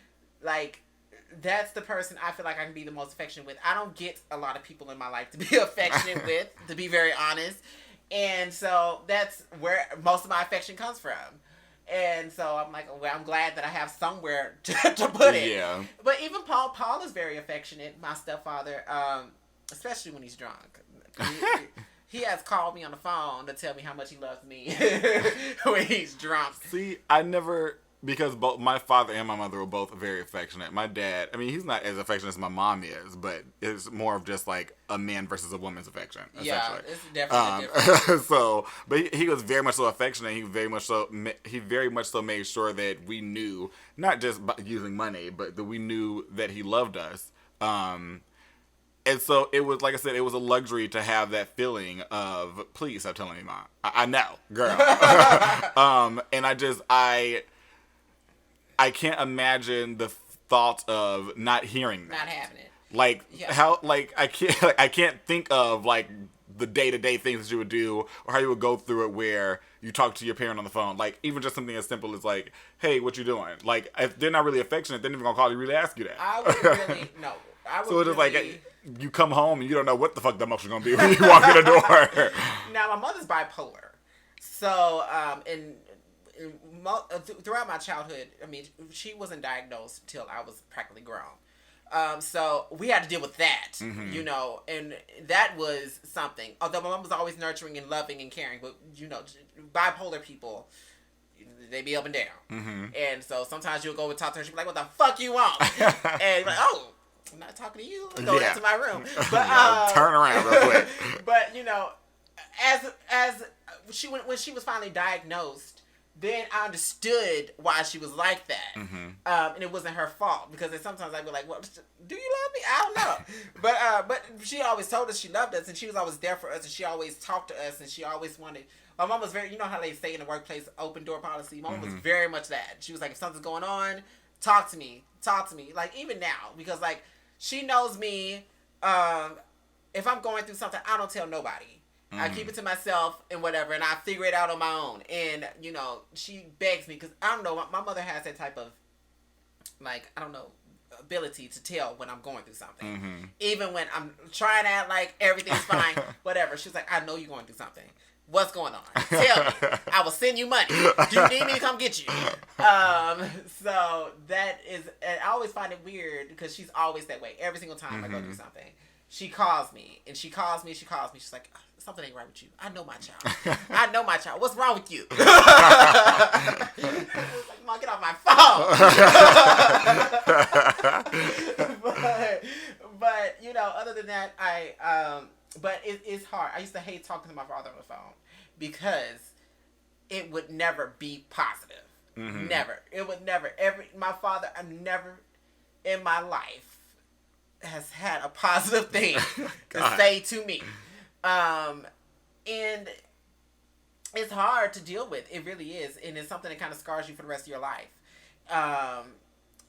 Like, that's the person I feel like I can be the most affectionate with. I don't get a lot of people in my life to be affectionate with, to be very honest. And so that's where most of my affection comes from. And so I'm like, well, I'm glad that I have somewhere to put it. Yeah. But even Paul is very affectionate, my stepfather. Especially when he's drunk. He has called me on the phone to tell me how much he loves me when he's drunk. See, I never, because both my father and my mother were both very affectionate. My dad, I mean, he's not as affectionate as my mom is, but it's more of just like a man versus a woman's affection. Yeah, it's definitely different. So, but he was very much so affectionate. He very much so made sure that we knew, not just by using money, but that we knew that he loved us. And so it was, like I said, it was a luxury to have that feeling of, please stop telling me, Mom. I know, girl. And I can't imagine the thought of not hearing that. Not having it. Like, how, like, I can't think of, like, the day-to-day things that you would do or how you would go through it where you talk to your parent on the phone. Like, even just something as simple as, like, hey, what you doing? Like, if they're not really affectionate, they're not even going to call you really ask you that. I would really, no. So it's like, you come home and you don't know what the fuck the emotion's gonna be when you walk in the door. Now, my mother's bipolar. So, throughout my childhood, I mean, she wasn't diagnosed until I was practically grown. So we had to deal with that, you know, and that was something. Although my mom was always nurturing and loving and caring, but, you know, bipolar people, they be up and down. And so sometimes you'll go and talk to her, she'll be like, what the fuck you want? And you're like, oh, I'm not talking to you. Go into my room. But turn around real quick. But, you know, as when she was finally diagnosed, then I understood why she was like that. And it wasn't her fault, because then sometimes I'd be like, well, do you love me? I don't know. But she always told us she loved us, and she was always there for us, and she always talked to us, and she always wanted. My mom was very, you know how they say in the workplace, open door policy. My mom was very much that. She was like, if something's going on, talk to me. Like, even now, because, like, she knows me. If I'm going through something, I don't tell nobody. I keep it to myself and whatever, and I figure it out on my own. And, you know, she begs me, because I don't know, my mother has that type of, like, I don't know, ability to tell when I'm going through something. Even when I'm trying to act like everything's fine, whatever. She's like, I know you're going through something. What's going on? Tell me. I will send you money. Do you need me to come get you? So that is, and I always find it weird because she's always that way. Every single time I go do something, she calls me. She's like, something ain't right with you. I know my child. What's wrong with you? Like, Mom, get off my phone. but you know, other than that, but it's hard. I used to hate talking to my father on the phone because it would never be positive. Never. It would never. My father, I never in my life has had a positive thing to say to me. And it's hard to deal with. It really is. And it's something that kind of scars you for the rest of your life.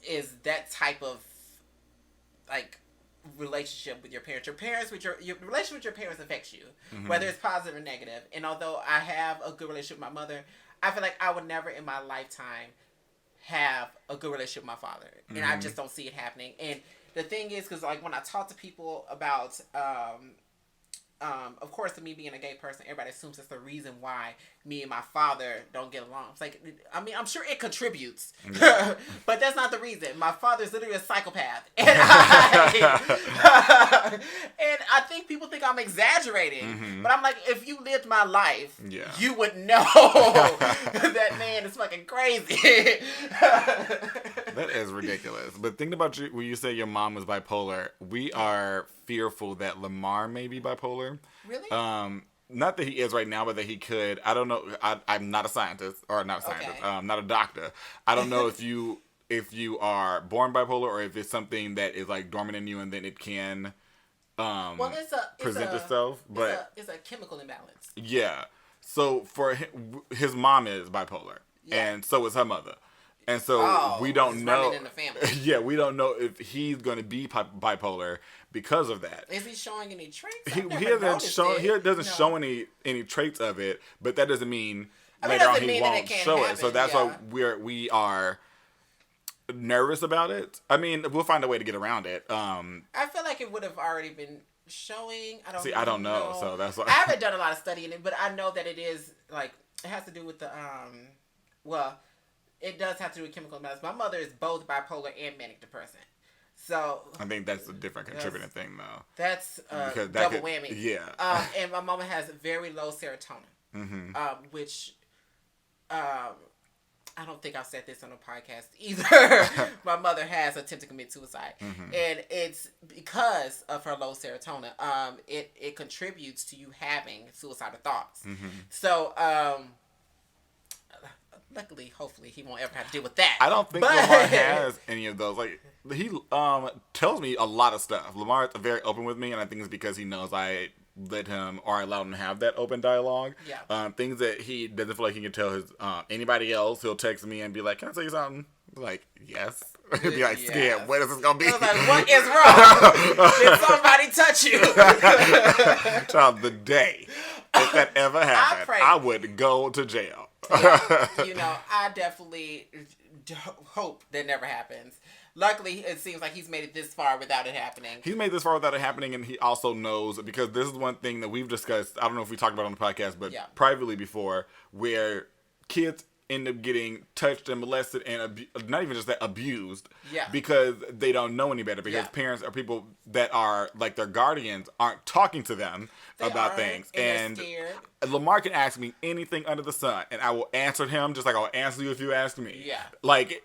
Is that type of, like, relationship with your parents. Your relationship with your parents affects you, whether it's positive or negative. And although I have a good relationship with my mother, I feel like I would never in my lifetime have a good relationship with my father. And I just don't see it happening. And the thing is, because, like, when I talk to people about, of course, to me being a gay person, everybody assumes it's the reason why me and my father don't get along. It's like, I mean, I'm sure it contributes, but that's not the reason. My father's literally a psychopath, and I think people think I'm exaggerating, but I'm like, if you lived my life, you would know that man is fucking crazy. That is ridiculous. But think about you when you say your mom was bipolar. We are fearful that Lamar may be bipolar. Really? Not that he is right now, but that he could. I don't know. I'm not a scientist, not a doctor. I don't know if you are born bipolar or if it's something that is, like, dormant in you and then it can present itself. But it's a chemical imbalance. Yeah. So for his mom is bipolar, and so is her mother. And so we don't know. In the family. Yeah, we don't know if he's going to be bipolar because of that. Is he showing any traits? He doesn't show any traits of it, but that doesn't mean later on he won't show it. So that's why we are nervous about it. I mean, we'll find a way to get around it. I feel like it would have already been showing. I don't know. So that's why I haven't done a lot of studying it, but I know that it is, like, it has to do with the it does have to do with chemical imbalance. My mother is both bipolar and manic depressant. So I think that's a different contributing thing, though. That's because double whammy. Yeah. And my mama has very low serotonin, which I don't think I've said this on a podcast either. My mother has attempted to commit suicide, and it's because of her low serotonin. It contributes to you having suicidal thoughts. So, luckily, hopefully, he won't ever have to deal with that. I don't think Lamar has any of those. Like, he tells me a lot of stuff. Lamar's very open with me, and I think it's because he knows I let him or allow him to have that open dialogue. Yeah. Things that he doesn't feel like he can tell his anybody else. He'll text me and be like, "Can I tell you something?" Like, yes. He'll be like, "Scared. What is this gonna be?" I was like, "What is wrong? Did somebody touch you?" Child, the day if that ever happened, I would go to jail. Yeah, I definitely hope that never happens. Luckily, it seems like he's made it this far without it happening. He's made this far without it happening, and he also knows, because this is one thing that we've discussed, I don't know if we talked about it on the podcast, but privately before, where kids end up getting touched and molested and not even just that, abused, because they don't know any better, because parents or people that are like their guardians aren't talking to them about things. And Lamar can ask me anything under the sun, and I will answer him just like I'll answer you if you ask me. Yeah. Like,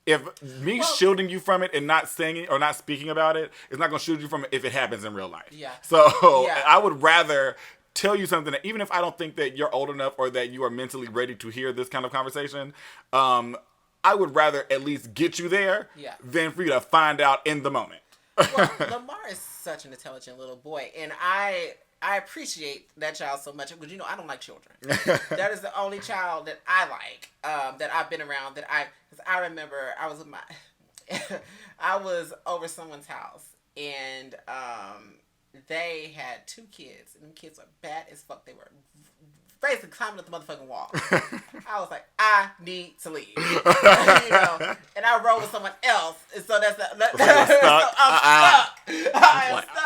if me shielding you from it and not saying it or not speaking about it is not going to shield you from it if it happens in real life. Yeah. So I would rather tell you something that, even if I don't think that you're old enough or that you are mentally ready to hear this kind of conversation, I would rather at least get you there than for you to find out in the moment. Well, Lamar is such an intelligent little boy, and I appreciate that child so much because I don't like children. That is the only child that I like, that I've been around. Because I remember I was with I was over someone's house, and they had 2 kids, and the kids were bad as fuck. They were basically climbing up the motherfucking wall. I was like, I need to leave, and I rode with someone else, and so that's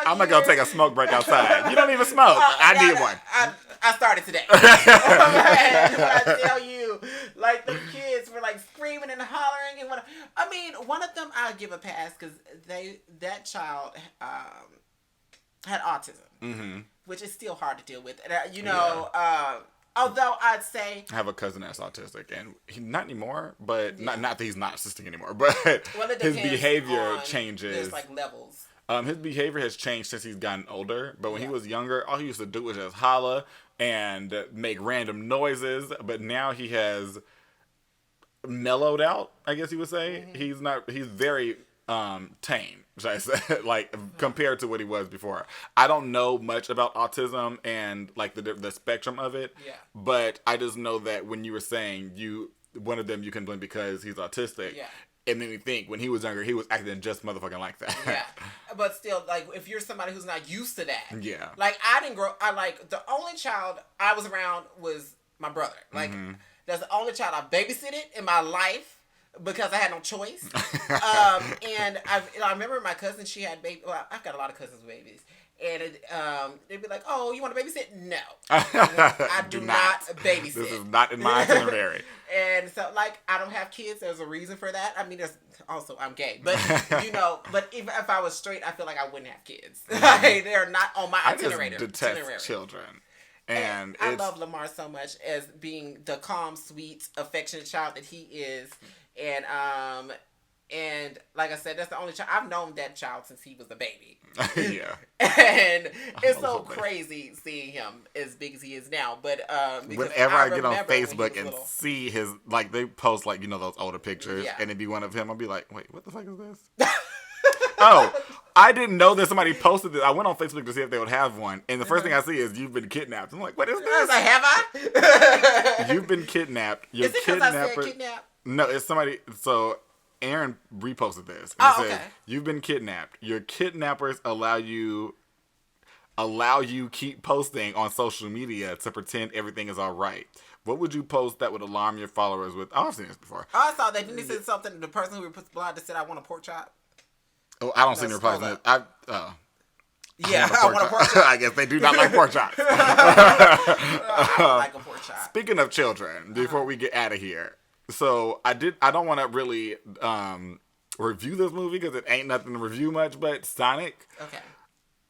I'm not gonna take a smoke break outside. You don't even smoke. I need one. I started today. I tell you, like, the kids were like screaming and hollering and whatever. I mean, one of them I'll give a pass because that child had autism, which is still hard to deal with. Although I'd say I have a cousin that's autistic, and not anymore, but not that he's not autistic anymore, but his behavior changes. There's like levels. His behavior has changed since he's gotten older, but when he was younger, all he used to do was just holler and make random noises, but now he has mellowed out, I guess you would say. He's very tame, should I say, like, compared to what he was before. I don't know much about autism and like the spectrum of it, but I just know that when you were saying one of them you can blame because he's autistic, it made me think when he was younger he was acting just motherfucking like that. But still, like, if you're somebody who's not used to that, like, the only child I was around was my brother. Like, that's the only child I babysitted in my life because I had no choice. And I remember my cousin, she had baby. Well, I've got a lot of cousins with babies. And they'd be like, "Oh, you want to babysit?" No. I do not babysit. This is not in my itinerary. And so, like, I don't have kids. There's a reason for that. I mean, there's also, I'm gay. But, but if I was straight, I feel like I wouldn't have kids. They're not on my itinerary. I just detest children. And I love Lamar so much as being the calm, sweet, affectionate child that he is. And like I said, that's the only child. I've known that child since he was a baby. And it's so crazy seeing him as big as he is now. But whenever I get on Facebook and see his, like, they post, like, those older pictures, and it'd be one of him, I'll be like, wait, what the fuck is this? Oh, I didn't know that somebody posted this. I went on Facebook to see if they would have one, and the first thing I see is "You've been kidnapped." I'm like, what is this? I was like, have I? You've been kidnapped. Your is it because I said kidnapped? No, it's somebody. So Aaron reposted this. And it says, "You've been kidnapped. Your kidnappers allow you keep posting on social media to pretend everything is all right. What would you post that would alarm your followers with?" Oh, I've seen this before. Oh, I saw that. Didn't he say something? The person who replied that said, "I want a pork chop." Oh, I don't see any replies. I want a pork chop. I guess they do not like pork chops. I don't like a pork chop. Speaking of children, before we get out of here, so I don't want to really review this movie because it ain't nothing to review much, but Sonic. Okay.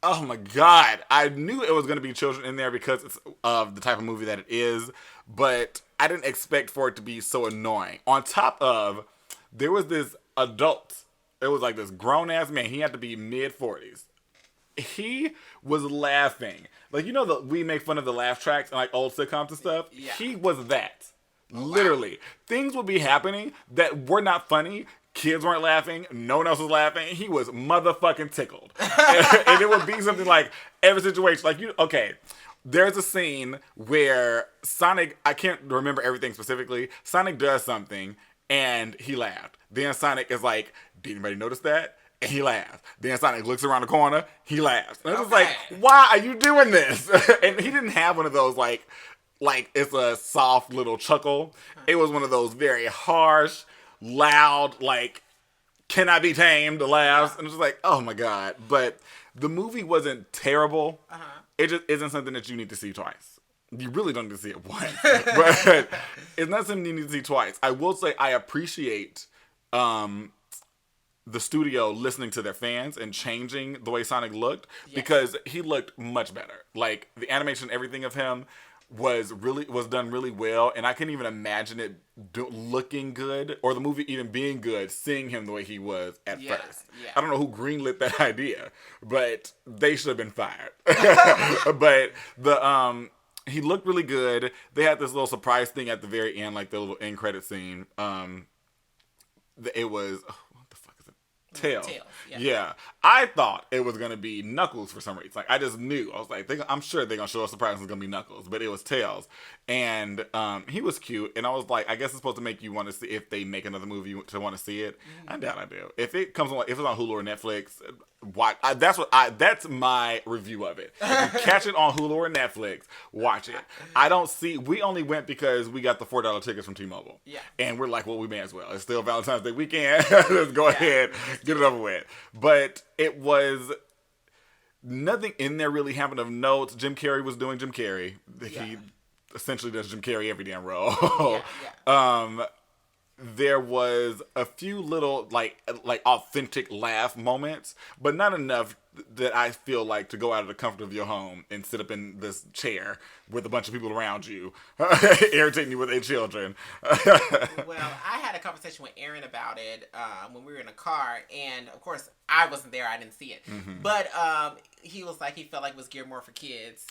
Oh my God. I knew it was going to be children in there because it's of the type of movie that it is, but I didn't expect for it to be so annoying. On top of, there was this adult. It was like this grown-ass man. He had to be mid-40s. He was laughing. Like, you know, we make fun of the laugh tracks and like old sitcoms and stuff? Yeah. He was that. Oh, Literally. wow. Things would be happening that were not funny. Kids weren't laughing. No one else was laughing. He was motherfucking tickled. And it would be something like every situation. Like, okay, there's a scene where Sonic, I can't remember everything specifically. Sonic does something and he laughed. Then Sonic is like, did anybody notice that? And he laughs. Then Sonic looks around the corner. He laughs. And I was like, why are you doing this? And he didn't have one of those like it's a soft little chuckle. It was one of those very harsh, loud, like, cannot be tamed laughs. And it's just like, oh my God. But the movie wasn't terrible. It just isn't something that you need to see twice. You really don't need to see it once. But it's not something you need to see twice. I will say I appreciate the studio listening to their fans and changing the way Sonic looked, because he looked much better. Like, the animation, everything of him was done really well, and I couldn't even imagine it looking good, or the movie even being good, seeing him the way he was at first. Yeah. I don't know who greenlit that idea, but they should have been fired. But he looked really good. They had this little surprise thing at the very end, like the little end credit scene. It was Tails. Yeah. I thought it was going to be Knuckles for some reason. Like, I just knew. I was like, I'm sure they're going to show a surprise it's going to be Knuckles. But it was Tails. And he was cute. And I was like, I guess it's supposed to make you want to see, if they make another movie to want to see it. I doubt I do. If it comes on, if it's on Hulu or Netflix, that's my review of it. If you catch it on Hulu or Netflix, watch it. We only went because we got the $4 tickets from T-Mobile. Yeah. And we're like, well, we may as well. It's still Valentine's Day weekend. Let's go ahead, get it over with. But it was, nothing in there really happened of notes. Jim Carrey was doing Jim Carrey. He essentially does Jim Carrey every damn role. There was a few little like authentic laugh moments, but not enough that I feel like to go out of the comfort of your home and sit up in this chair with a bunch of people around you, irritating you with their children. Well, I had a conversation with Aaron about it when we were in a car, and of course I wasn't there, I didn't see it. But he was like, he felt like it was geared more for kids,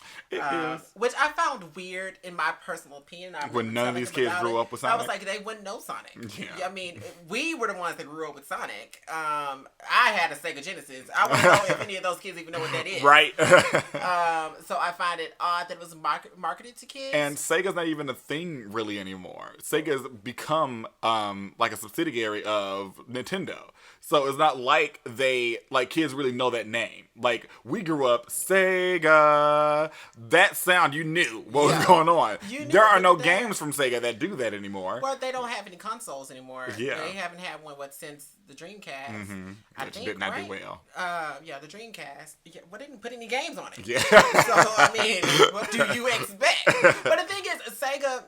which I found weird in my personal opinion. When none of these kids grew up with Sonic, I was like, they wouldn't know Sonic. Yeah. I mean, we were the ones that grew up with Sonic. I had a Sega Genesis. I wouldn't know if any of those kids even know what that is. Right. So I find it odd that it was marketed to kids. And Sega's not even a thing really anymore. Sega's become like a subsidiary of Nintendo. So it's not like kids really know that name. Like, we grew up, Sega, that sound, you knew what was going on. There are no games from Sega that do that anymore. Well, they don't have any consoles anymore. Yeah. They haven't had one, since the Dreamcast. Which did not do well. The Dreamcast. Yeah, well, they didn't put any games on it. Yeah. So, I mean, what do you expect? But the thing is, Sega,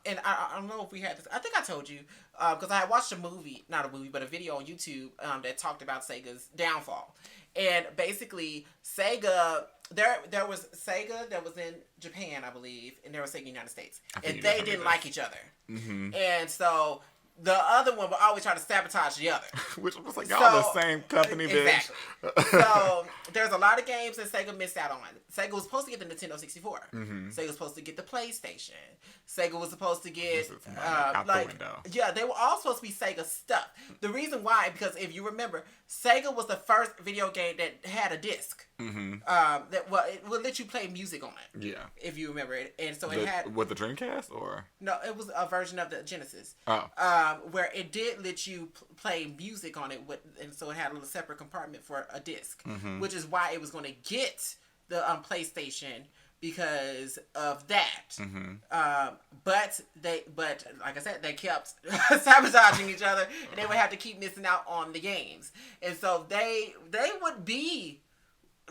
and I don't know if we had this, I think I told you, because I had watched a video on YouTube that talked about Sega's downfall. And basically, Sega, there was Sega that was in Japan, I believe, and there was Sega in the United States. And they didn't like each other. And so the other one would always try to sabotage the other. Which was like, y'all the same company, exactly. bitch. So there's a lot of games that Sega missed out on. Sega was supposed to get the Nintendo 64. Sega was supposed to get the PlayStation. Sega was supposed to get out the window. Yeah, they were all supposed to be Sega stuff. The reason why, because if you remember, Sega was the first video game that had a disc. It would let you play music on it. Yeah. If you remember it. And so it had... With the Dreamcast, or? No, it was a version of the Genesis. Oh. Where it did let you play music on it, and so it had a little separate compartment for a disc. Which is why it was going to get the PlayStation, because of that. But like I said, they kept sabotaging each other, and they would have to keep missing out on the games. And so they would be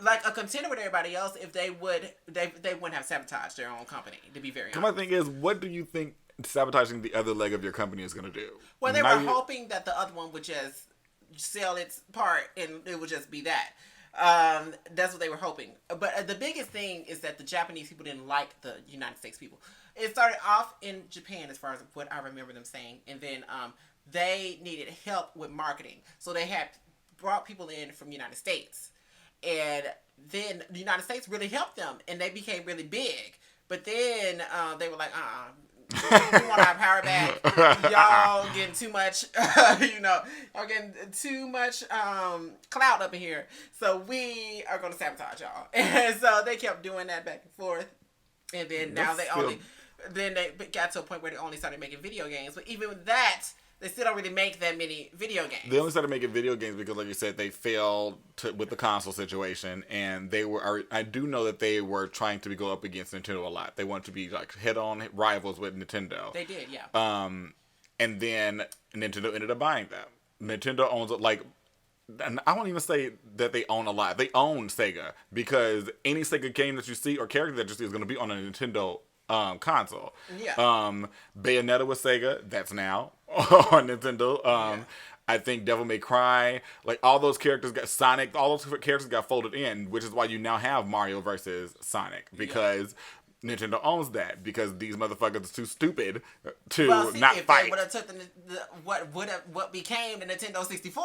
like a contender with everybody else if they wouldn't have sabotaged their own company, to be very honest. My thing is, what do you think sabotaging the other leg of your company is going to do? Well, they were hoping that the other one would just sell its part, and it would just be that. That's what they were hoping. But the biggest thing is that the Japanese people didn't like the United States people. It started off in Japan, as far as what I remember them saying, and then they needed help with marketing, so they had brought people in from the United States, and then the United States really helped them, and they became really big. But then they were like, we want our power back. Y'all getting too much, y'all getting too much clout up in here. So we are going to sabotage y'all. And so they kept doing that back and forth. And then now they got to a point where they only started making video games. But even with that, they still don't really make that many video games. They only started making video games because, like you said, they failed with the console situation, and I do know that they were trying to go up against Nintendo a lot. They wanted to be like head-on rivals with Nintendo. They did, yeah. And then Nintendo ended up buying them. Nintendo owns and I won't even say that they own a lot. They own Sega, because any Sega game that you see or character that you see is going to be on a Nintendo console. Yeah. Bayonetta was Sega. That's now on Nintendo. I think Devil May Cry, like all those characters got Sonic. All those characters got folded in, which is why you now have Mario versus Sonic, because Nintendo owns that, because these motherfuckers are too stupid to not if fight. They would have took what became the Nintendo 64.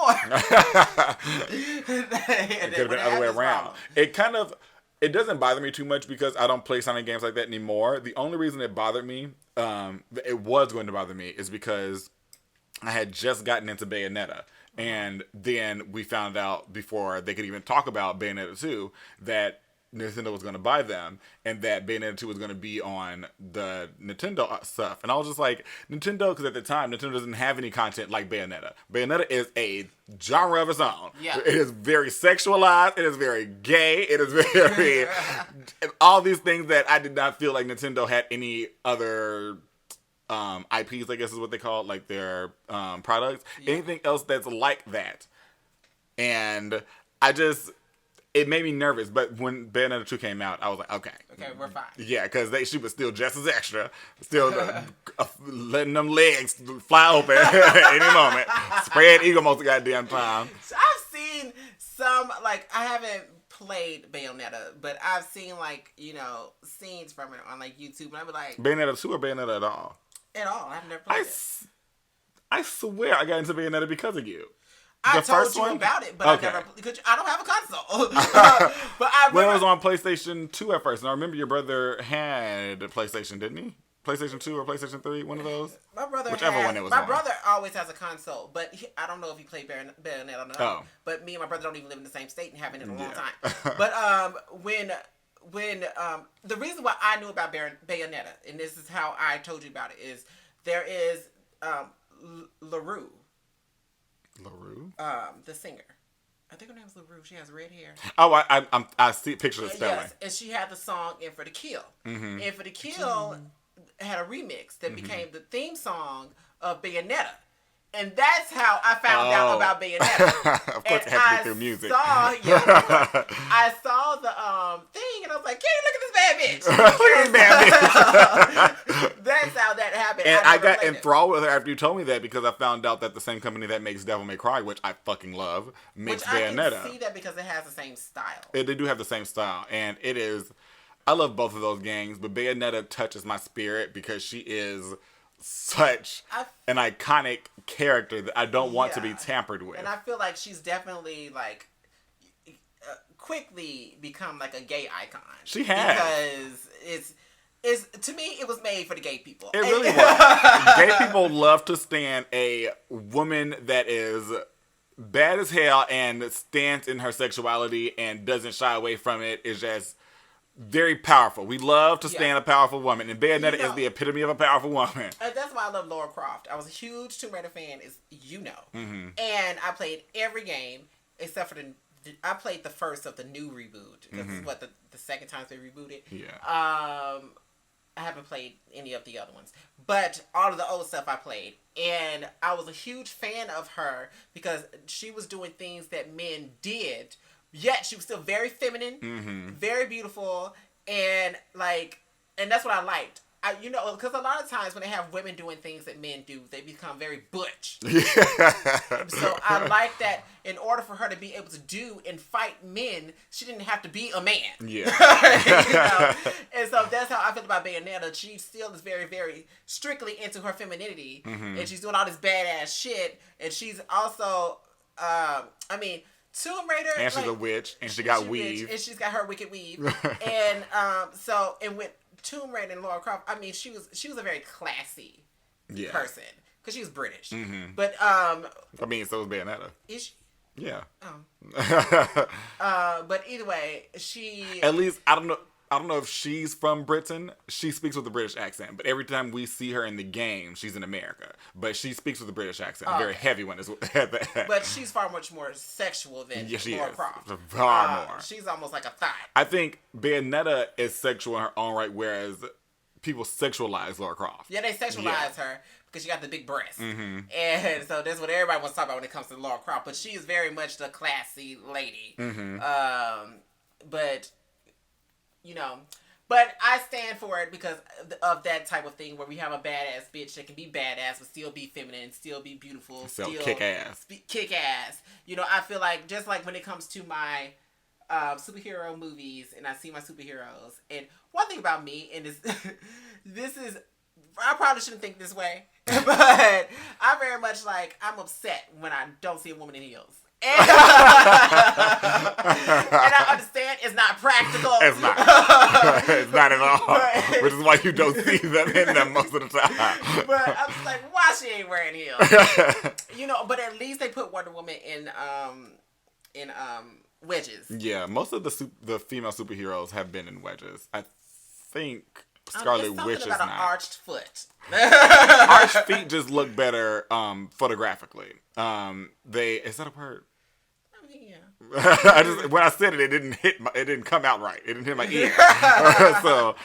It could have been the other way around. It doesn't bother me too much because I don't play Sonic games like that anymore. The only reason it bothered me, it was going to bother me, is because I had just gotten into Bayonetta. And then we found out, before they could even talk about Bayonetta 2, that Nintendo was going to buy them, and that Bayonetta 2 was going to be on the Nintendo stuff. And I was just like, Nintendo, because at the time, Nintendo doesn't have any content like Bayonetta. Bayonetta is a genre of its own. Yeah. It is very sexualized. It is very gay. It is very... all these things that I did not feel like Nintendo had any other... IPs, I guess is what they call it, like their products. Yeah. Anything else that's like that. And it made me nervous, but when Bayonetta 2 came out, I was like, okay, we're fine. Yeah, because she was still just as extra, still letting them legs fly open at any moment. Spread eagle most of the goddamn time. So I've seen some, like, I haven't played Bayonetta, but I've seen, like, scenes from it on, like, YouTube, and I'd be like... Bayonetta 2 or Bayonetta at all? At all. I've never played it. I swear I got into Bayonetta because of you. I told you about it, but I never, because I don't have a console. But well, it was on PlayStation 2 at first, and I remember your brother had a PlayStation, didn't he? PlayStation 2 or PlayStation 3, one of those? Whichever one it was my brother always has a console, but I don't know if he played Bayonetta or not. Oh. But me and my brother don't even live in the same state and haven't in a long time. But when the reason why I knew about Bayonetta, and this is how I told you about it, is there is LaRue. LaRue? The singer. I think her name is LaRue. She has red hair. Oh, I see pictures of spelling. Yes, and she had the song "In for the Kill." Mm-hmm. "In for the Kill" had a remix that became the theme song of Bayonetta. And that's how I found out about Bayonetta. Of course, it had to be through music. I saw the thing, and I was like, "Hey, look at this bad bitch!" Look at this bad bitch. That's how that happened. And I got enthralled with her after you told me that, because I found out that the same company that makes Devil May Cry, which I fucking love, makes Bayonetta. I can see that because it has the same style. They do have the same style, and it is. I love both of those games, but Bayonetta touches my spirit because she is such an iconic character that I don't want to be tampered with. And I feel like she's definitely like quickly become like a gay icon. She has, because it's to me it was made for the gay people. It really was. Gay people love to stand a woman that is bad as hell and stands in her sexuality and doesn't shy away from it. Is just very powerful. We love to stand a powerful woman, and Bayonetta is the epitome of a powerful woman. And that's why I love Lara Croft. I was a huge Tomb Raider fan, and I played every game except for I played the first of the new reboot, because it's what the second time they rebooted. Yeah. I haven't played any of the other ones, but all of the old stuff I played, and I was a huge fan of her because she was doing things that men did. Yet she was still very feminine, very beautiful, and that's what I liked. because a lot of times when they have women doing things that men do, they become very butch. Yeah. So I like that in order for her to be able to do and fight men, she didn't have to be a man. Yeah. And so that's how I feel about Bayonetta. She still is very, very strictly into her femininity, and she's doing all this badass shit, and she's also, Tomb Raider. And she's a witch, and she got weave. And she's got her wicked weave. And with Tomb Raider and Lara Croft, I mean, she was a very classy person because she was British. Mm-hmm. But so was Bayonetta. Is she? Yeah. But either way, she. At least I don't know if she's from Britain. She speaks with a British accent, but every time we see her in the game, she's in America. But she speaks with a British accent, a very heavy one. But she's far much more sexual than Lara Croft. Far more. She's almost like a thought. I think Bayonetta is sexual in her own right, whereas people sexualize Lara Croft. Yeah, they sexualize her because she got the big breasts. Mm-hmm. And so that's what everybody wants to talk about when it comes to Lara Croft. But she is very much the classy lady. Mm-hmm. But I stand for it because of that type of thing where we have a badass bitch that can be badass but still be feminine, still be beautiful, still kick ass. I feel like just like when it comes to my superhero movies and I see my superheroes, and one thing about me, and this is I probably shouldn't think this way, but I very much I'm upset when I don't see a woman in heels. And I understand it's not practical. It's not. It's not at all. Which is why you don't see them in them most of the time. But I'm just like, why she ain't wearing heels? But at least they put Wonder Woman in wedges. Yeah, most of the female superheroes have been in wedges. I think Scarlet Witch is not. An arched foot. Arched feet just look better photographically. Is that a word? When I said it, it didn't come out right. It didn't hit my ear. So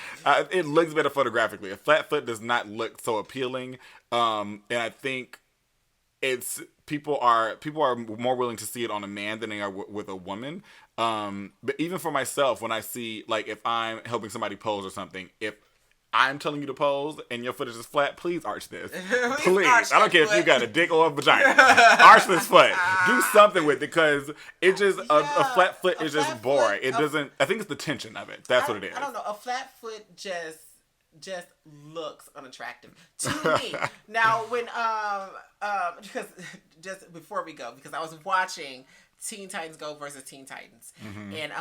it looks better photographically. A flat foot does not look so appealing, and I think people are more willing to see it on a man than they are with a woman. But even for myself, when I see if I'm helping somebody pose or something, if I'm telling you to pose and your foot is just flat, please arch this. Please. I don't care if you got a dick or a vagina. Arch this foot. Do something with it because it just, a flat foot is just boring. It doesn't, I think it's the tension of it. That's what it is. I don't know. A flat foot just looks unattractive to me. Now, when, because just before we go, because I was watching Teen Titans Go versus Teen Titans. Mm-hmm. And,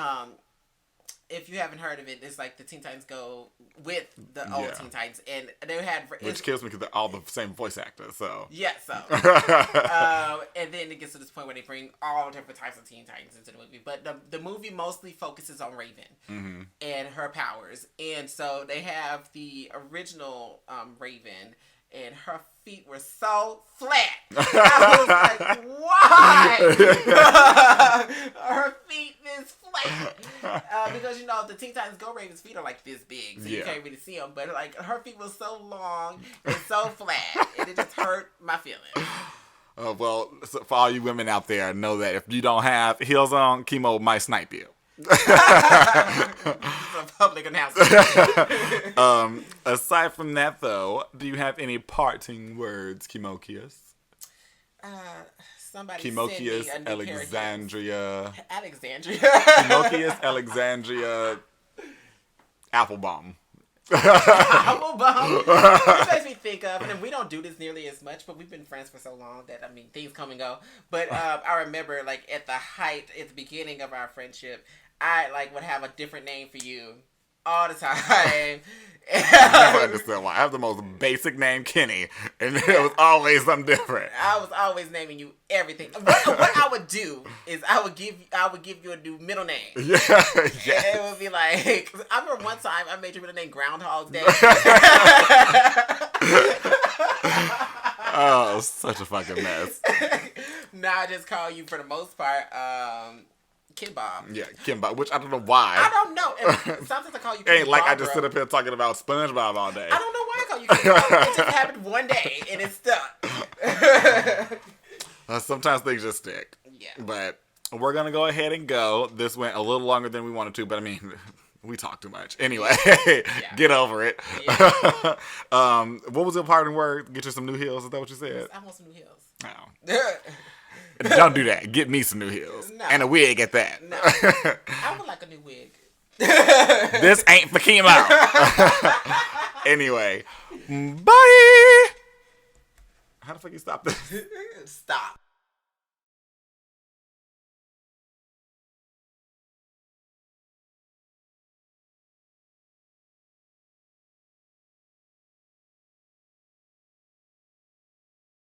if you haven't heard of it, it's the Teen Titans Go with the old Teen Titans, and they had which kills me because they're all the same voice actors. So and then it gets to this point where they bring all different types of Teen Titans into the movie. But the movie mostly focuses on Raven and her powers, and so they have the original Raven. And her feet were so flat. I was like, why? Her feet is flat. Because, the Teen Titans Go Raven's feet are this big. So you can't really see them. But, her feet was so long and so flat. And it just hurt my feelings. Well, so for all you women out there, know that if you don't have heels on, chemo might snipe you. It's a public announcement. Aside from that, though, do you have any parting words, Kimokius? Somebody Kimokius, send me a new Alexandria. Kimokius, Alexandria, Applebaum. Applebaum. This makes me think of, and we don't do this nearly as much, but we've been friends for so long that things come and go. But I remember, at the beginning of our friendship, I would have a different name for you all the time. I never understood why. I have the most basic name, Kenny, and it was always something different. I was always naming you everything. What I would do is I would give you a new middle name. Yeah. It would be I remember one time I made your middle name Groundhog Day. Oh, such a fucking mess. Now I just call you for the most part Kimbob. Yeah, Kimbob, which I don't know why. I don't know. Sometimes I call you Kimbob. Ain't I just sit up here talking about SpongeBob all day. I don't know why I call you Kimbob. It just happened one day and it stuck. Sometimes things just stick. Yeah. But we're going to go ahead and go. This went a little longer than we wanted to, but We talk too much. Anyway, get over it. Yeah. What was your parting word? Get you some new heels. Is that what you said? I want some new heels. No. Don't do that. Get me some new heels. No. And a wig at that. No. I would like a new wig. This ain't for chemo. Anyway. Bye. How the fuck you stop this? Stop.